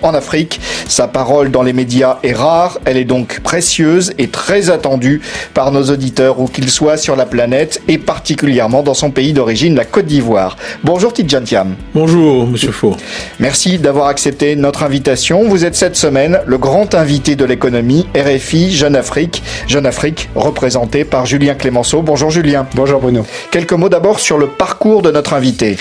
En Afrique, sa parole dans les médias est rare, elle est donc précieuse et très attendue par nos auditeurs où qu'ils soient sur la planète et particulièrement dans son pays d'origine, la Côte d'Ivoire. Bonjour Tidjane Thiam. Bonjour Monsieur Faux. Merci d'avoir accepté notre invitation. Vous êtes cette semaine le grand invité de l'économie RFI Jeune Afrique représenté par Julien Clémenceau. Bonjour Julien. Bonjour Bruno. Quelques mots d'abord sur le parcours de notre invité.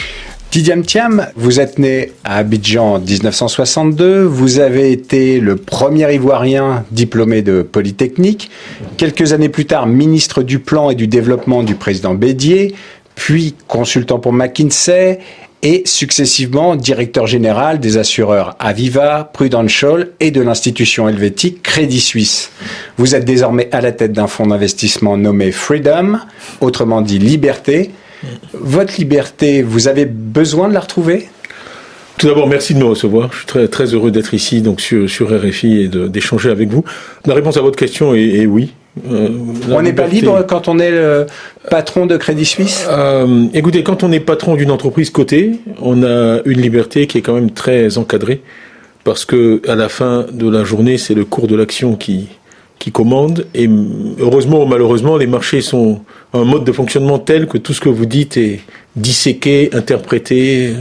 Tidjane Thiam, vous êtes né à Abidjan en 1962, vous avez été le premier Ivoirien diplômé de Polytechnique, quelques années plus tard ministre du Plan et du Développement du président Bédié, puis consultant pour McKinsey et successivement directeur général des assureurs Aviva, Prudential et de l'institution helvétique Crédit Suisse. Vous êtes désormais à la tête d'un fonds d'investissement nommé Freedom, autrement dit Liberté. Votre liberté, vous avez besoin de la retrouver ? Tout d'abord, merci de me recevoir. Je suis très, très heureux d'être ici donc sur RFI et d'échanger avec vous. La réponse à votre question est oui. On n'est pas libre quand on est le patron de Crédit Suisse ? Écoutez, quand on est patron d'une entreprise cotée, on a une liberté qui est quand même très encadrée parce que à la fin de la journée, c'est le cours de l'action qui commande, et heureusement ou malheureusement, les marchés sont un mode de fonctionnement tel que tout ce que vous dites est disséqué, interprété,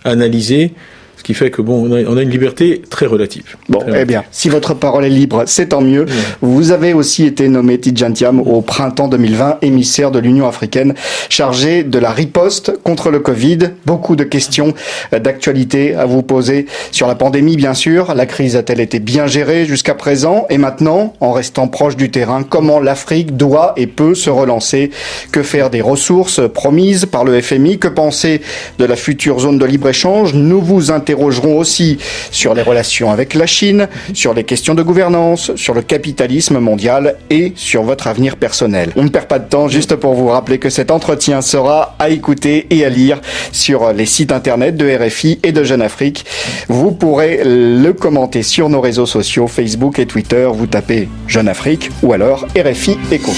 analysé, ce qui fait que on a une liberté très relative. Bon, très bien, si votre parole est libre, c'est tant mieux. Ouais. Vous avez aussi été nommé Tidjane Thiam au printemps 2020, émissaire de l'Union africaine, chargé de la riposte contre le Covid. Beaucoup de questions d'actualité à vous poser sur la pandémie, bien sûr. La crise a-t-elle été bien gérée jusqu'à présent? Et maintenant, en restant proche du terrain, comment l'Afrique doit et peut se relancer? Que faire des ressources promises par le FMI? Que penser de la future zone de libre-échange? Nous vous interrogerons aussi sur les relations avec la Chine, sur les questions de gouvernance, sur le capitalisme mondial et sur votre avenir personnel. On ne perd pas de temps, juste pour vous rappeler que cet entretien sera à écouter et à lire sur les sites internet de RFI et de Jeune Afrique. Vous pourrez le commenter sur nos réseaux sociaux, Facebook et Twitter. Vous tapez Jeune Afrique ou alors RFI Éco.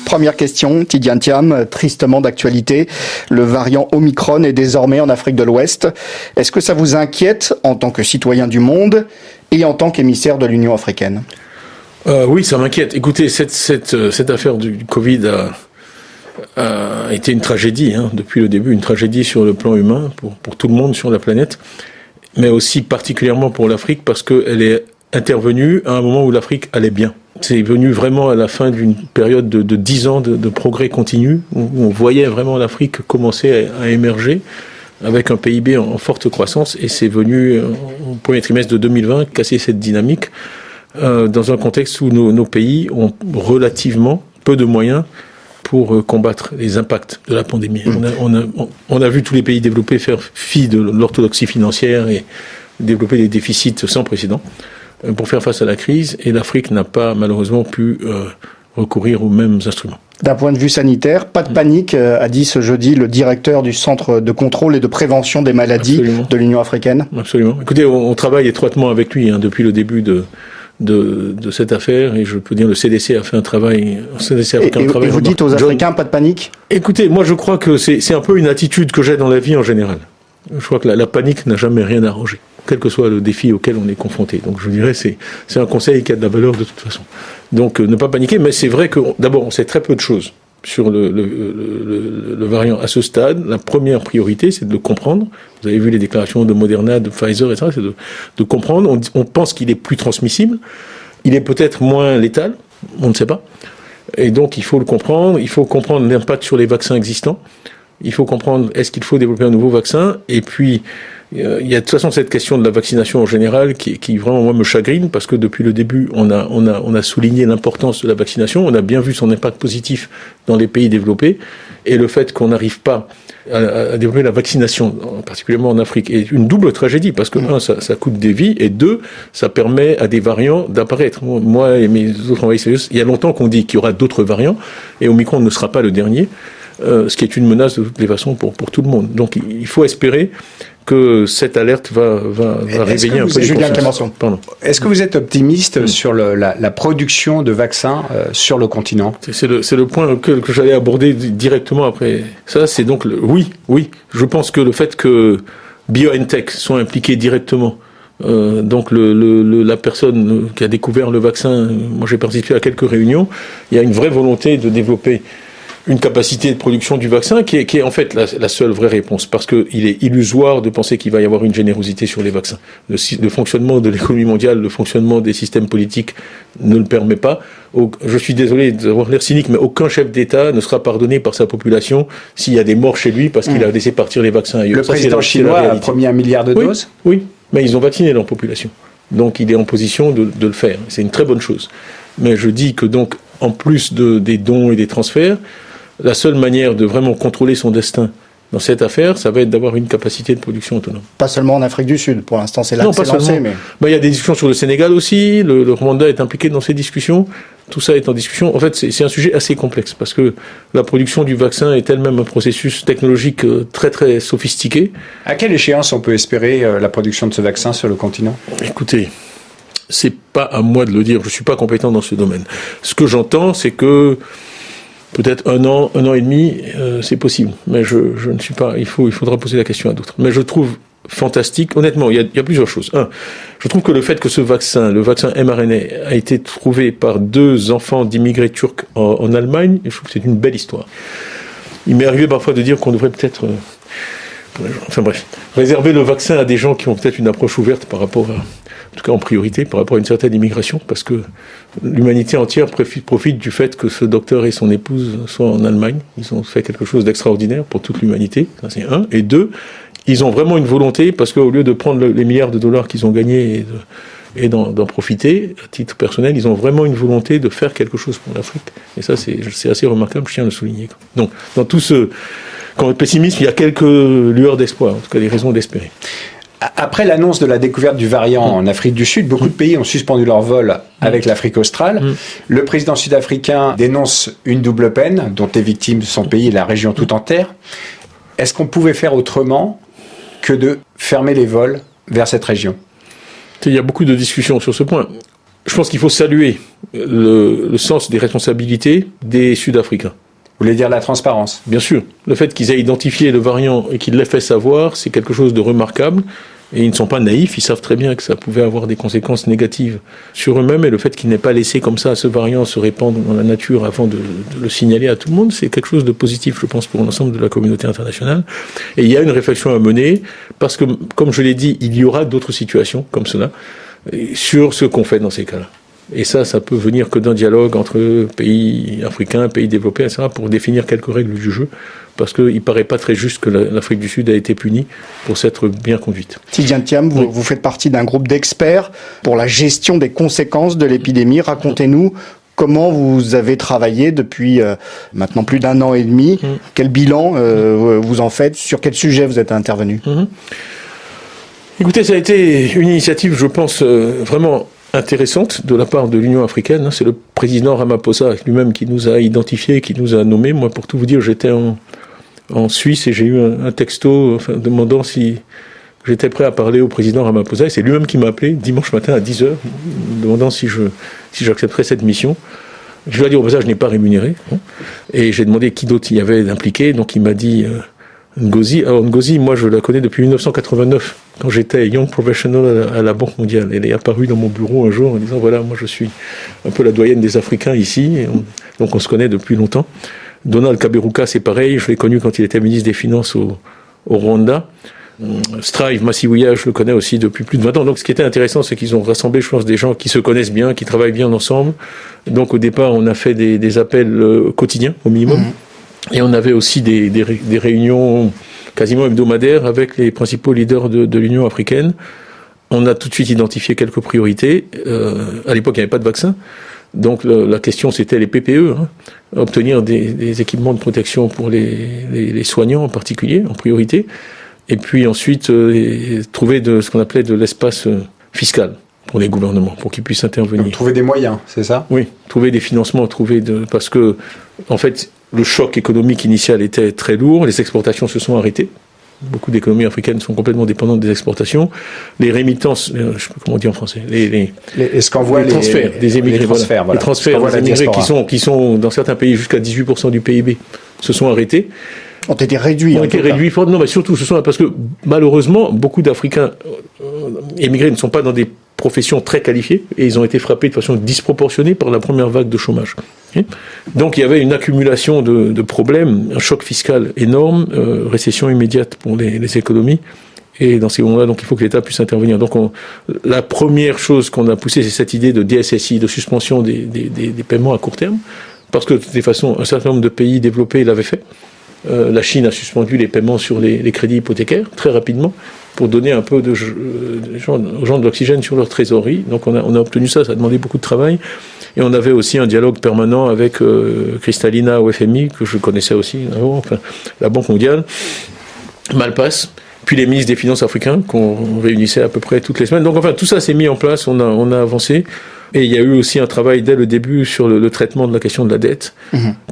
Première question, Tidjane Thiam, tristement d'actualité. Le variant Omicron est désormais en Afrique de l'Ouest. Est-ce que ça vous inquiète en tant que citoyen du monde et en tant qu'émissaire de l'Union africaine ? Oui, ça m'inquiète. Écoutez, cette affaire du Covid a été une tragédie, depuis le début, une tragédie sur le plan humain pour tout le monde sur la planète, mais aussi particulièrement pour l'Afrique parce qu'elle est intervenue à un moment où l'Afrique allait bien. C'est venu vraiment à la fin d'une période de 10 ans de progrès continu, où on voyait vraiment l'Afrique commencer à émerger avec un PIB en forte croissance, et c'est venu au premier trimestre de 2020 casser cette dynamique dans un contexte où nos pays ont relativement peu de moyens pour combattre les impacts de la pandémie. On a vu tous les pays développés faire fi de l'orthodoxie financière et développer des déficits sans précédent pour faire face à la crise, et l'Afrique n'a pas malheureusement pu recourir aux mêmes instruments. D'un point de vue sanitaire, pas de panique, a dit ce jeudi le directeur du Centre de contrôle et de prévention des maladies Absolument. De l'Union africaine. Absolument. Écoutez, on travaille étroitement avec lui depuis le début de cette affaire, et je peux dire le CDC a fait un travail. Et vous dites aux Africains pas de panique ? Écoutez, moi je crois que c'est un peu une attitude que j'ai dans la vie en général. Je crois que la panique n'a jamais rien arrangé, quel que soit le défi auquel on est confronté. Donc je dirais c'est un conseil qui a de la valeur de toute façon. Donc ne pas paniquer, mais c'est vrai que d'abord on sait très peu de choses sur le variant à ce stade. La première priorité, c'est de le comprendre. Vous avez vu les déclarations de Moderna, de Pfizer, etc. C'est de comprendre. On pense qu'il est plus transmissible. Il est peut-être moins létal. On ne sait pas. Et donc il faut le comprendre. Il faut comprendre l'impact sur les vaccins existants. Il faut comprendre, est-ce qu'il faut développer un nouveau vaccin? Et puis, il y a de toute façon cette question de la vaccination en général qui vraiment, moi, me chagrine, parce que depuis le début, on a souligné l'importance de la vaccination. On a bien vu son impact positif dans les pays développés. Et le fait qu'on n'arrive pas à développer la vaccination, particulièrement en Afrique, est une double tragédie, parce que, un, ça coûte des vies, et deux, ça permet à des variants d'apparaître. Moi et mes autres envahisseurs, il y a longtemps qu'on dit qu'il y aura d'autres variants, et Omicron ne sera pas le dernier. ce qui est une menace de toutes les façons pour tout le monde. Donc il faut espérer que cette alerte va réveiller un peu les consciences. Est-ce que vous êtes optimiste sur la production de vaccins sur le continent ? C'est le point que j'allais aborder directement après ça. C'est donc oui. Je pense que le fait que BioNTech soit impliqué directement, donc la personne qui a découvert le vaccin, moi j'ai participé à quelques réunions, il y a une vraie volonté de développer une capacité de production du vaccin qui est en fait la seule vraie réponse, parce qu'il est illusoire de penser qu'il va y avoir une générosité sur les vaccins. Le fonctionnement de l'économie mondiale, le fonctionnement des systèmes politiques ne le permet pas. Je suis désolé d'avoir l'air cynique, mais aucun chef d'État ne sera pardonné par sa population s'il y a des morts chez lui parce qu'il a laissé partir les vaccins ailleurs. Le président chinois a promis 1 milliard de doses ? Oui, mais ils ont vacciné leur population. Donc il est en position de le faire. C'est une très bonne chose. Mais je dis que donc, en plus des dons et des transferts, la seule manière de vraiment contrôler son destin dans cette affaire, ça va être d'avoir une capacité de production autonome. Pas seulement en Afrique du Sud, pour l'instant c'est là que c'est lancé. Mais... il y a des discussions sur le Sénégal aussi, le Rwanda est impliqué dans ces discussions, tout ça est en discussion. En fait, c'est un sujet assez complexe, parce que la production du vaccin est elle-même un processus technologique très très sophistiqué. À quelle échéance on peut espérer la production de ce vaccin sur le continent ? Écoutez, c'est pas à moi de le dire, je suis pas compétent dans ce domaine. Ce que j'entends, c'est que peut-être un an et demi, c'est possible. Mais je ne suis pas. Il faudra poser la question à d'autres. Mais je trouve fantastique. Honnêtement, il y a plusieurs choses. Un, je trouve que le fait que ce vaccin, le vaccin mRNA, a été trouvé par 2 enfants d'immigrés turcs en Allemagne, je trouve que c'est une belle histoire. Il m'est arrivé parfois de dire qu'on devrait peut-être, réserver le vaccin à des gens qui ont peut-être une approche ouverte par rapport à, en tout cas en priorité, par rapport à une certaine immigration, parce que l'humanité entière profite du fait que ce docteur et son épouse soient en Allemagne. Ils ont fait quelque chose d'extraordinaire pour toute l'humanité, ça c'est un. Et 2, ils ont vraiment une volonté, parce qu'au lieu de prendre les milliards de dollars qu'ils ont gagnés et d'en profiter, à titre personnel, ils ont vraiment une volonté de faire quelque chose pour l'Afrique. Et ça, c'est assez remarquable, je tiens à le souligner. Donc, dans tout ce pessimisme, il y a quelques lueurs d'espoir, en tout cas des raisons d'espérer. Après l'annonce de la découverte du variant en Afrique du Sud, beaucoup de pays ont suspendu leur vol avec l'Afrique australe. Le président sud-africain dénonce une double peine dont est victime son pays et la région tout entière. Est-ce qu'on pouvait faire autrement que de fermer les vols vers cette région ? Il y a beaucoup de discussions sur ce point. Je pense qu'il faut saluer le sens des responsabilités des Sud-Africains. Vous voulez dire la transparence ? Bien sûr. Le fait qu'ils aient identifié le variant et qu'ils l'aient fait savoir, c'est quelque chose de remarquable. Et ils ne sont pas naïfs, ils savent très bien que ça pouvait avoir des conséquences négatives sur eux-mêmes. Et le fait qu'ils n'aient pas laissé comme ça ce variant se répandre dans la nature avant de le signaler à tout le monde, c'est quelque chose de positif, je pense, pour l'ensemble de la communauté internationale. Et il y a une réflexion à mener, parce que, comme je l'ai dit, il y aura d'autres situations comme cela, sur ce qu'on fait dans ces cas-là. Et ça peut venir que d'un dialogue entre pays africains, pays développés, etc., pour définir quelques règles du jeu, parce qu'il ne paraît pas très juste que l'Afrique du Sud a été punie pour s'être bien conduite. Tidjane Thiam, vous faites partie d'un groupe d'experts pour la gestion des conséquences de l'épidémie. Racontez-nous comment vous avez travaillé depuis maintenant plus d'1 an et demi. Quel bilan vous en faites ? Sur quel sujet vous êtes intervenu ? Écoutez, ça a été une initiative, je pense, vraiment intéressante de la part de l'Union africaine. C'est le président Ramaphosa lui-même qui nous a identifiés, qui nous a nommés. Moi, pour tout vous dire, j'étais en Suisse et j'ai eu un texto demandant si j'étais prêt à parler au président Ramaphosa. Et c'est lui-même qui m'a appelé dimanche matin à 10h, demandant si j'accepterais cette mission. Je lui ai dit, au passage, je n'ai pas rémunéré. Et j'ai demandé qui d'autre il y avait impliqué. Donc il m'a dit Ngozi. Alors Ngozi, moi je la connais depuis 1989, quand j'étais Young Professional à la Banque mondiale. Elle est apparue dans mon bureau un jour en disant, voilà, moi je suis un peu la doyenne des Africains ici. Donc on se connaît depuis longtemps. Donald Kaberuka, c'est pareil, je l'ai connu quand il était ministre des Finances au Rwanda. Strive Masiwia, je le connais aussi depuis plus de 20 ans. Donc ce qui était intéressant, c'est qu'ils ont rassemblé, je pense, des gens qui se connaissent bien, qui travaillent bien ensemble. Donc au départ, on a fait des appels quotidiens, au minimum. Et on avait aussi des réunions quasiment hebdomadaires avec les principaux leaders de l'Union africaine. On a tout de suite identifié quelques priorités. À l'époque, il n'y avait pas de vaccin. Donc la question, c'était les PPE, obtenir des équipements de protection pour les soignants en particulier, en priorité. Et puis ensuite, trouver ce qu'on appelait de l'espace fiscal pour les gouvernements, pour qu'ils puissent intervenir. Donc, trouver des moyens, c'est ça ? Oui, trouver des financements, parce que, en fait, le choc économique initial était très lourd, les exportations se sont arrêtées. Beaucoup d'économies africaines sont complètement dépendantes des exportations. Les rémittances, je ne sais pas comment on dit en français, les transferts des émigrés. Les transferts des émigrés qui sont dans certains pays jusqu'à 18% du PIB se sont arrêtés. Ont été réduits. Non, mais surtout, parce que malheureusement, beaucoup d'Africains émigrés ne sont pas dans des professions très qualifiées et ils ont été frappés de façon disproportionnée par la première vague de chômage. Donc il y avait une accumulation de problèmes, un choc fiscal énorme, récession immédiate pour les économies. Et dans ces moments-là, donc, il faut que l'État puisse intervenir. Donc, la première chose qu'on a poussée, c'est cette idée de DSSI, de suspension des paiements à court terme, parce que de toute façon, un certain nombre de pays développés l'avaient fait. La Chine a suspendu les paiements sur les crédits hypothécaires très rapidement pour donner un peu aux gens de l'oxygène sur leur trésorerie. Donc on a obtenu ça, ça a demandé beaucoup de travail. Et on avait aussi un dialogue permanent avec Kristalina au FMI, que je connaissais aussi, la Banque mondiale, Malpass, puis les ministres des Finances africains qu'on réunissait à peu près toutes les semaines. Donc enfin, tout ça s'est mis en place, on a avancé. Et il y a eu aussi un travail dès le début sur le traitement de la question de la dette,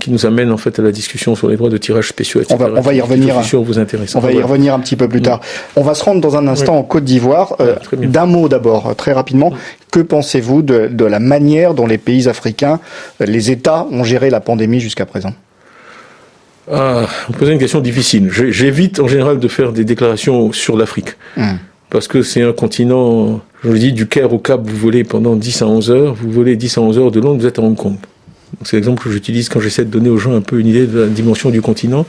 qui nous amène en fait à la discussion sur les droits de tirage spéciaux, etc. On va y revenir. Je suis sûr vous intéresse. On va y revenir un petit peu plus tard. On va se rendre dans un instant en Côte d'Ivoire. D'un mot d'abord, très rapidement. Que pensez-vous de la manière dont les pays africains, les États ont géré la pandémie jusqu'à présent? Vous posez une question difficile. J'évite en général de faire des déclarations sur l'Afrique. Parce que c'est un continent, je vous le dis, du Caire au Cap, vous volez pendant 10 à 11 heures, vous volez 10 à 11 heures de Londres, vous êtes à Hong Kong. Donc c'est l'exemple que j'utilise quand j'essaie de donner aux gens un peu une idée de la dimension du continent.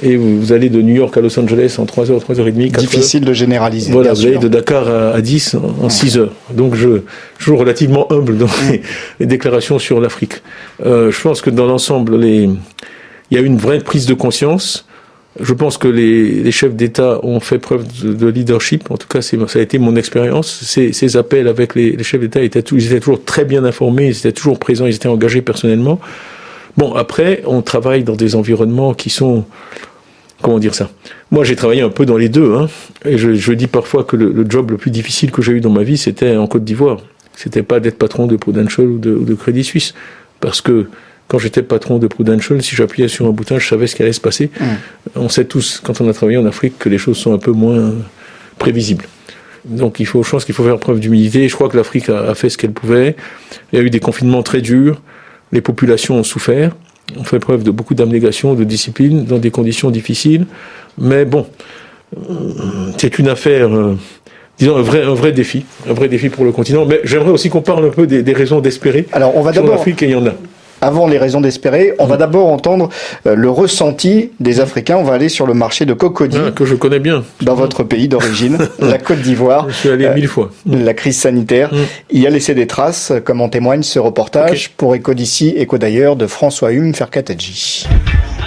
Et vous allez de New York à Los Angeles en 3 heures, 3 heures et demie, 4 heures. Difficile de généraliser. Voilà, vous allez de Dakar à 10 en 6 heures. Donc je suis relativement humble dans les déclarations sur l'Afrique. Je pense que dans l'ensemble, il y a une vraie prise de conscience. Je pense que les chefs d'État ont fait preuve de leadership. En tout cas, ça a été mon expérience. Ces appels avec les chefs d'État, ils étaient toujours très bien informés, ils étaient toujours présents, ils étaient engagés personnellement. Bon, après, on travaille dans des environnements qui sont... Comment dire ça? Moi, j'ai travaillé un peu dans les deux. Et je dis parfois que le job le plus difficile que j'ai eu dans ma vie, c'était en Côte d'Ivoire. C'était pas d'être patron de Prudential ou de Crédit Suisse. Parce que quand j'étais patron de Prudential, si j'appuyais sur un bouton, je savais ce qui allait se passer. On sait tous, quand on a travaillé en Afrique, que les choses sont un peu moins prévisibles. Donc je pense qu'il faut faire preuve d'humilité. Je crois que l'Afrique a fait ce qu'elle pouvait. Il y a eu des confinements très durs. Les populations ont souffert. On fait preuve de beaucoup d'abnégation, de discipline, dans des conditions difficiles. Mais bon, c'est une affaire... disons un vrai défi pour le continent. Mais j'aimerais aussi qu'on parle un peu des raisons d'espérer. Alors on va d'abord... l'Afrique, et il y en a. Avant les raisons d'espérer, on va d'abord entendre le ressenti des Africains. On va aller sur le marché de Cocody. Que je connais bien. Dans votre pays d'origine, la Côte d'Ivoire. Je suis allé 1000 fois. La crise sanitaire y a laissé des traces, comme en témoigne ce reportage pour Écho d'ici, Écho d'ailleurs, de François Hume Ferkatadji.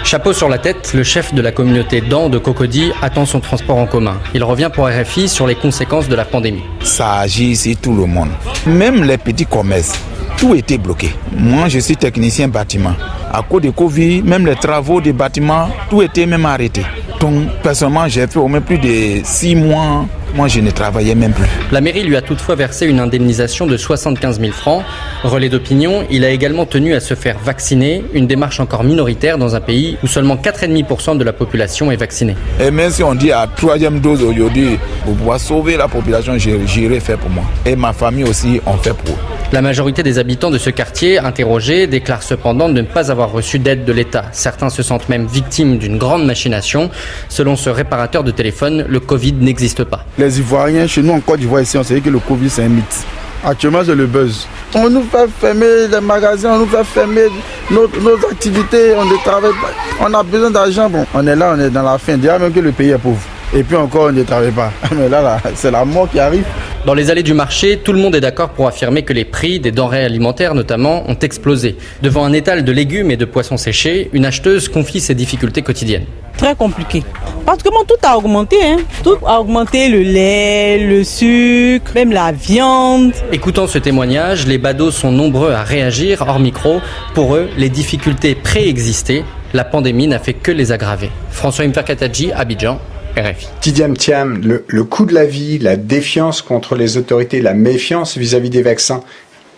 Chapeau sur la tête, le chef de la communauté Dan de Cocody attend son transport en commun. Il revient pour RFI sur les conséquences de la pandémie. Ça agit ici tout le monde, même les petits commerces. Tout était bloqué. Moi, je suis technicien bâtiment. À cause de Covid, même les travaux des bâtiments, tout était même arrêté. Donc, personnellement, j'ai fait au moins plus de 6 mois. Moi, je ne travaillais même plus. La mairie lui a toutefois versé une indemnisation de 75 000 francs. Relais d'opinion, il a également tenu à se faire vacciner, une démarche encore minoritaire dans un pays où seulement 4,5% de la population est vaccinée. Et même si on dit à 3e dose aujourd'hui, pour pouvoir sauver la population, j'irai faire pour moi. Et ma famille aussi, on fait pour eux. La majorité des habitants de ce quartier, interrogés, déclarent cependant ne pas avoir reçu d'aide de l'État. Certains se sentent même victimes d'une grande machination. Selon ce réparateur de téléphone, le Covid n'existe pas. Les Ivoiriens, chez nous en Côte d'Ivoire, ici, on sait que le Covid c'est un mythe. Actuellement, c'est le buzz. On nous fait fermer les magasins, on nous fait fermer nos activités, on ne travaille pas. On a besoin d'argent. Bon, on est là, on est dans la fin. Déjà même que le pays est pauvre. Et puis encore, on ne travaille pas. Mais là, c'est la mort qui arrive. Dans les allées du marché, tout le monde est d'accord pour affirmer que les prix des denrées alimentaires notamment ont explosé. Devant un étal de légumes et de poissons séchés, une acheteuse confie ses difficultés quotidiennes. Très compliqué. Parce que tout a augmenté. Tout a augmenté, le lait, le sucre, même la viande. Écoutant ce témoignage, les badauds sont nombreux à réagir hors micro. Pour eux, les difficultés préexistaient. La pandémie n'a fait que les aggraver. François Ferkatadji, Abidjan, RFI. Tidjane Thiam, le coût de la vie, la défiance contre les autorités, la méfiance vis-à-vis des vaccins,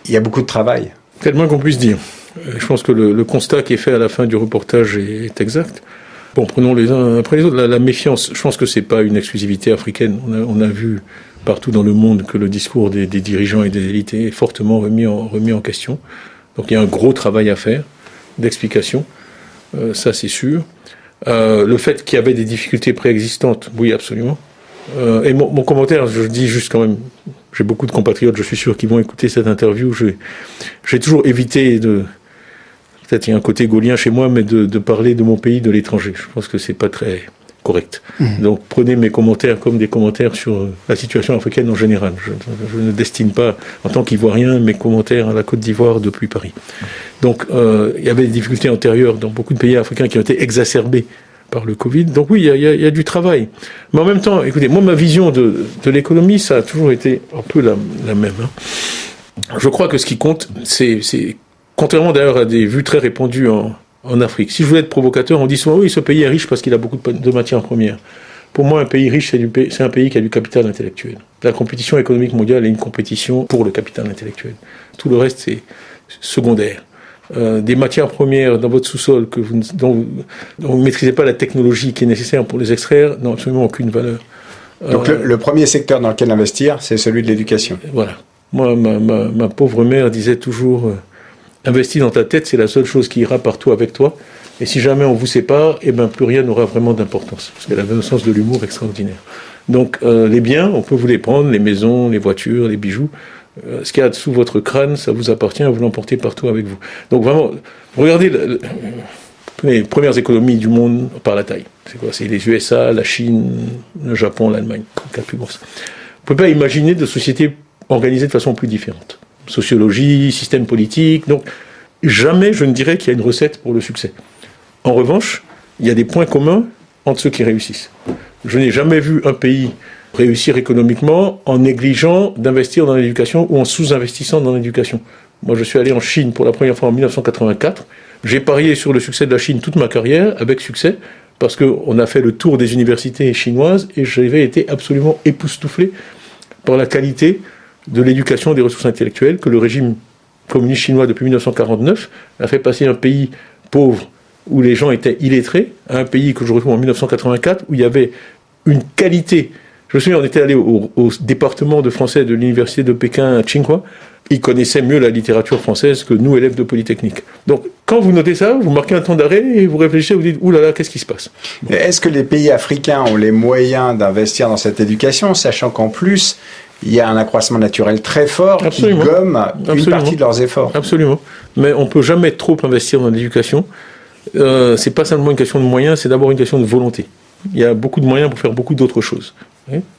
il y a beaucoup de travail. C'est le moins qu'on puisse dire. Je pense que le constat qui est fait à la fin du reportage est exact. Bon, prenons les uns après les autres. La méfiance, je pense que c'est pas une exclusivité africaine. On a vu partout dans le monde que le discours des dirigeants et des élites est fortement remis en question. Donc il y a un gros travail à faire d'explication, ça c'est sûr. Le fait qu'il y avait des difficultés préexistantes, oui, absolument. Et mon commentaire, je dis juste quand même, j'ai beaucoup de compatriotes, je suis sûr, qui vont écouter cette interview. J'ai toujours évité de... Peut-être il y a un côté gaulien chez moi, mais de parler de mon pays de l'étranger. Je pense que c'est pas très correct. Donc prenez mes commentaires comme des commentaires sur la situation africaine en général. Je ne destine pas, en tant qu'Ivoirien, mes commentaires à la Côte d'Ivoire depuis Paris. Donc il y avait des difficultés antérieures dans beaucoup de pays africains qui ont été exacerbées par le Covid. Donc oui, il y a du travail. Mais en même temps, écoutez, moi ma vision de l'économie, ça a toujours été un peu la même. Je crois que ce qui compte, c'est contrairement d'ailleurs à des vues très répandues en Afrique. Si je voulais être provocateur, on dit souvent, oui, ce pays est riche parce qu'il a beaucoup de matières premières. Pour moi, un pays riche, c'est un pays qui a du capital intellectuel. La compétition économique mondiale est une compétition pour le capital intellectuel. Tout le reste, c'est secondaire. Des matières premières dans votre sous-sol dont vous ne maîtrisez pas la technologie qui est nécessaire pour les extraire, n'ont absolument aucune valeur. Donc le premier secteur dans lequel investir, c'est celui de l'éducation. Voilà. Moi, ma pauvre mère disait toujours... Investir dans ta tête, c'est la seule chose qui ira partout avec toi. Et si jamais on vous sépare, plus rien n'aura vraiment d'importance. Parce qu'elle avait un sens de l'humour extraordinaire. Donc, les biens, on peut vous les prendre, les maisons, les voitures, les bijoux. Ce qu'il y a sous votre crâne, ça vous appartient, vous l'emportez partout avec vous. Donc vraiment, regardez les premières économies du monde par la taille. C'est quoi? C'est les USA, la Chine, le Japon, l'Allemagne, les quatre plus grosses. Vous ne pouvez pas imaginer de sociétés organisées de façon plus différente. Sociologie, système politique. Donc, jamais je ne dirais qu'il y a une recette pour le succès. En revanche, il y a des points communs entre ceux qui réussissent. Je n'ai jamais vu un pays réussir économiquement en négligeant d'investir dans l'éducation ou en sous-investissant dans l'éducation. Moi, je suis allé en Chine pour la première fois en 1984. J'ai parié sur le succès de la Chine toute ma carrière, avec succès, parce qu'on a fait le tour des universités chinoises et j'avais été absolument époustouflé par la qualité de l'éducation des ressources intellectuelles que le régime communiste chinois depuis 1949 a fait passer un pays pauvre où les gens étaient illettrés à un pays que je retrouve en 1984 où il y avait une qualité. Je me souviens, on était allé au département de français de l'université de Pékin à Tsinghua. Ils connaissaient mieux la littérature française que nous, élèves de Polytechnique. Donc, quand vous notez ça, vous marquez un temps d'arrêt et vous réfléchissez, vous dites « Ouh là là, qu'est-ce qui se passe ?» Est-ce que les pays africains ont les moyens d'investir dans cette éducation, sachant qu'en plus, il y a un accroissement naturel très fort qui gomme une partie de leurs efforts? Absolument. Mais on ne peut jamais trop investir dans l'éducation. C'est pas simplement une question de moyens, c'est d'abord une question de volonté. Il y a beaucoup de moyens pour faire beaucoup d'autres choses.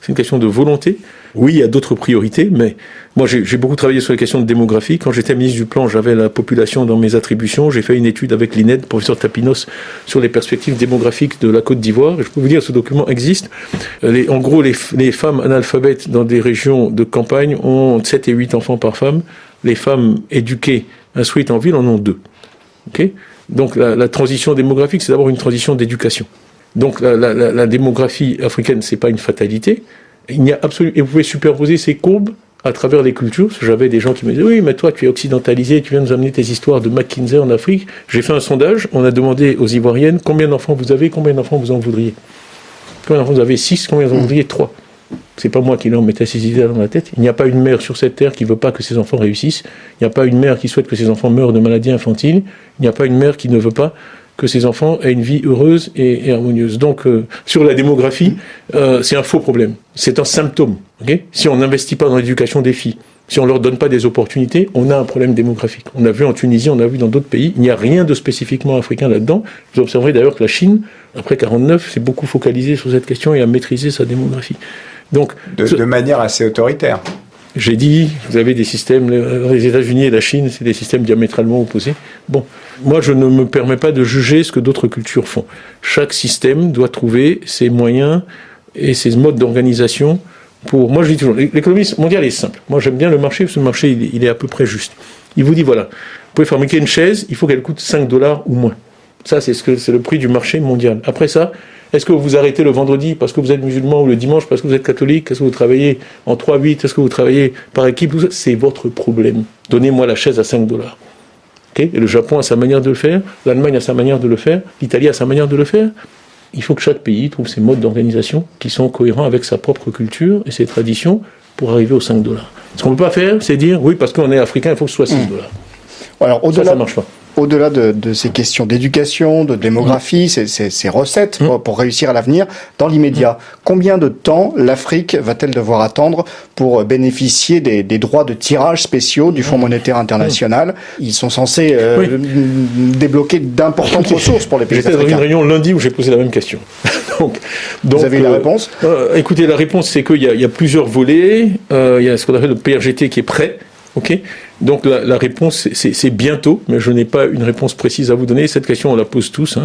C'est une question de volonté. Oui, il y a d'autres priorités, mais moi j'ai beaucoup travaillé sur les questions de démographie. Quand j'étais ministre du Plan, j'avais la population dans mes attributions. J'ai fait une étude avec l'INED, professeur Tapinos, sur les perspectives démographiques de la Côte d'Ivoire. Et je peux vous dire, ce document existe. En gros, les femmes analphabètes dans des régions de campagne ont 7 et 8 enfants par femme. Les femmes éduquées, instruites en ville, en ont 2. Okay ? Donc la transition démographique, c'est d'abord une transition d'éducation. Donc la démographie africaine, c'est pas une fatalité. Il n'y a absolument, et vous pouvez superposer ces courbes à travers les cultures. J'avais des gens qui me disaient « Oui, mais toi, tu es occidentalisé, tu viens nous amener tes histoires de McKinsey en Afrique. » J'ai fait un sondage, on a demandé aux Ivoiriennes combien d'enfants vous avez, combien d'enfants vous en voudriez. Combien d'enfants vous avez? 6, combien vous en voudriez? 3. C'est pas moi qui leur mettais ces idées dans la tête. Il n'y a pas une mère sur cette terre qui veut pas que ses enfants réussissent. Il n'y a pas une mère qui souhaite que ses enfants meurent de maladies infantiles. Il n'y a pas une mère qui ne veut pas que ses enfants aient une vie heureuse et harmonieuse. Donc, sur la démographie, c'est un faux problème. C'est un symptôme. Okay? Si on n'investit pas dans l'éducation des filles, si on ne leur donne pas des opportunités, on a un problème démographique. On a vu en Tunisie, on a vu dans d'autres pays, il n'y a rien de spécifiquement africain là-dedans. Vous observerez d'ailleurs que la Chine, après 1949, s'est beaucoup focalisée sur cette question et a maîtrisé sa démographie. Donc, de manière assez autoritaire. J'ai dit, vous avez des systèmes, les États-Unis et la Chine, c'est des systèmes diamétralement opposés. Bon, moi je ne me permets pas de juger ce que d'autres cultures font. Chaque système doit trouver ses moyens et ses modes d'organisation pour... Moi je dis toujours, l'économie mondiale est simple. Moi j'aime bien le marché, parce que le marché il est à peu près juste. Il vous dit, voilà, vous pouvez fabriquer une chaise, il faut qu'elle coûte $5 ou moins. Ça c'est le prix du marché mondial. Après ça, est-ce que vous vous arrêtez le vendredi parce que vous êtes musulman ou le dimanche parce que vous êtes catholique? Est-ce que vous travaillez en 3-8? Est-ce que vous travaillez par équipe? C'est votre problème. Donnez-moi la chaise à $5. Okay, et le Japon a sa manière de le faire, l'Allemagne a sa manière de le faire, l'Italie a sa manière de le faire. Il faut que chaque pays trouve ses modes d'organisation qui sont cohérents avec sa propre culture et ses traditions pour arriver aux $5. Ce qu'on ne peut pas faire, c'est dire, oui, parce qu'on est africain, il faut que ce soit $6. Alors, Ça marche pas. Au-delà de ces questions d'éducation, de démographie, ces recettes pour réussir à l'avenir, dans l'immédiat, combien de temps l'Afrique va-t-elle devoir attendre pour bénéficier des droits de tirage spéciaux du Fonds monétaire international? Ils sont censés débloquer d'importantes ressources pour les pays africains. J'étais dans une réunion lundi où j'ai posé la même question. donc, vous avez eu la réponse? Écoutez, la réponse, c'est qu'il y a plusieurs volets. Il y a ce qu'on appelle le PRGT qui est prêt. Okay. Donc la réponse, c'est bientôt, mais je n'ai pas une réponse précise à vous donner. Cette question, on la pose tous.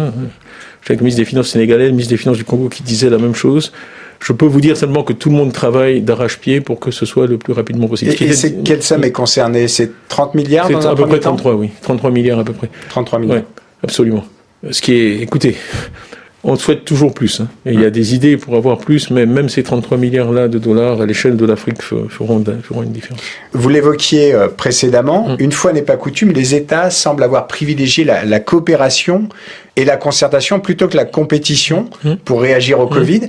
J'ai le ministre des Finances sénégalais, le ministre des Finances du Congo qui disait la même chose. Je peux vous dire seulement que tout le monde travaille d'arrache-pied pour que ce soit le plus rapidement possible. Et c'est quelle somme est concernée? C'est 30 milliards dans un à peu près temps 33, oui. 33 milliards à peu près. 33 milliards. Oui, absolument. Ce qui est, écoutez, on souhaite toujours plus. Et il y a des idées pour avoir plus, mais même ces 33 milliards-là de dollars à l'échelle de l'Afrique feront une différence. Vous l'évoquiez précédemment, une fois n'est pas coutume, les États semblent avoir privilégié la coopération et la concertation plutôt que la compétition pour réagir au Covid.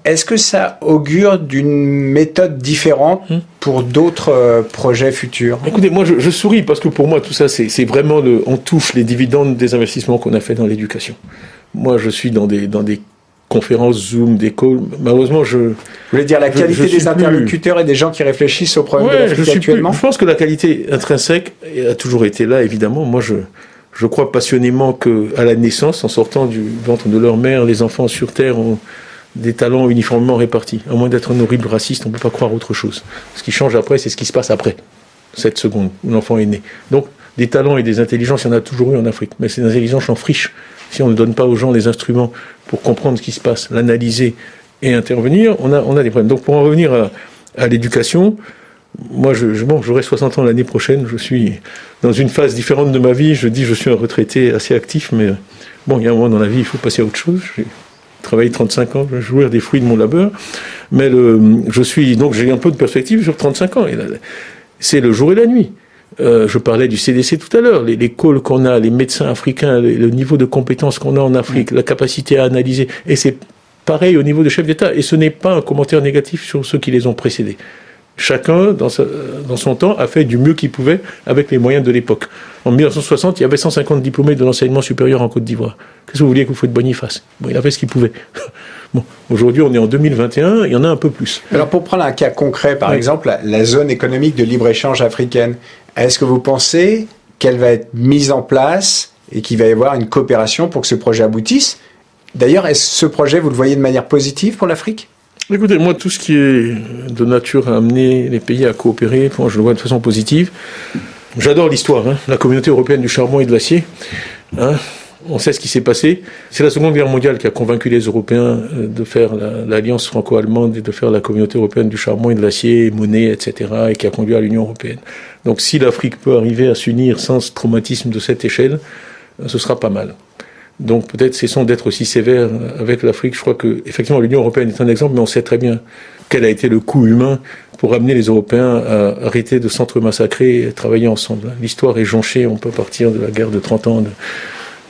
Est-ce que ça augure d'une méthode différente pour d'autres projets futurs? Écoutez, moi je souris parce que pour moi tout ça c'est vraiment on touche les dividendes des investissements qu'on a fait dans l'éducation. Moi, je suis dans des conférences Zoom, des calls. Malheureusement, Vous voulez dire la qualité des interlocuteurs et des gens qui réfléchissent aux problèmes de l'Afrique actuellement? Je pense que la qualité intrinsèque a toujours été là, évidemment. Moi, je crois passionnément qu'à la naissance, en sortant du ventre de leur mère, les enfants sur Terre ont des talents uniformément répartis. À moins d'être un horrible raciste, on ne peut pas croire autre chose. Ce qui change après, c'est ce qui se passe après, 7 secondes, où l'enfant est né. Donc, des talents et des intelligences, il y en a toujours eu en Afrique. Mais ces intelligences en friche. Si on ne donne pas aux gens les instruments pour comprendre ce qui se passe, l'analyser et intervenir, on a des problèmes. Donc pour en revenir à l'éducation, moi j'aurai 60 ans l'année prochaine, je suis dans une phase différente de ma vie, je suis un retraité assez actif, mais il y a un moment dans la vie, il faut passer à autre chose. J'ai travaillé 35 ans, je vais jouir des fruits de mon labeur, mais j'ai un peu de perspective sur 35 ans, et là, c'est le jour et la nuit. Je parlais du CDC tout à l'heure, les calls qu'on a, les médecins africains, le niveau de compétences qu'on a en Afrique, la capacité à analyser, et c'est pareil au niveau des chefs d'État, et ce n'est pas un commentaire négatif sur ceux qui les ont précédés. Chacun, dans son temps, a fait du mieux qu'il pouvait avec les moyens de l'époque. En 1960, il y avait 150 diplômés de l'enseignement supérieur en Côte d'Ivoire. Qu'est-ce que vous vouliez que Houphouët Boigny fasse? Il a fait ce qu'il pouvait. Aujourd'hui, on est en 2021, il y en a un peu plus. Alors, pour prendre un cas concret, par exemple, la zone économique de libre-échange africaine, est-ce que vous pensez qu'elle va être mise en place et qu'il va y avoir une coopération pour que ce projet aboutisse? D'ailleurs, est-ce que ce projet, vous le voyez de manière positive pour l'Afrique? Écoutez, moi, tout ce qui est de nature à amener les pays à coopérer, je le vois de façon positive. J'adore l'histoire, la communauté européenne du charbon et de l'acier. On sait ce qui s'est passé. C'est la Seconde Guerre mondiale qui a convaincu les Européens de faire l'alliance franco-allemande et de faire la communauté européenne du charbon et de l'acier, monnaie, etc., et qui a conduit à l'Union européenne. Donc si l'Afrique peut arriver à s'unir sans ce traumatisme de cette échelle, ce sera pas mal. Donc peut-être cessons d'être aussi sévères avec l'Afrique. Je crois que effectivement l'Union européenne est un exemple, mais on sait très bien quel a été le coût humain pour amener les Européens à arrêter de s'entre-massacrer et travailler ensemble. L'histoire est jonchée, on peut partir de la guerre de 30 ans.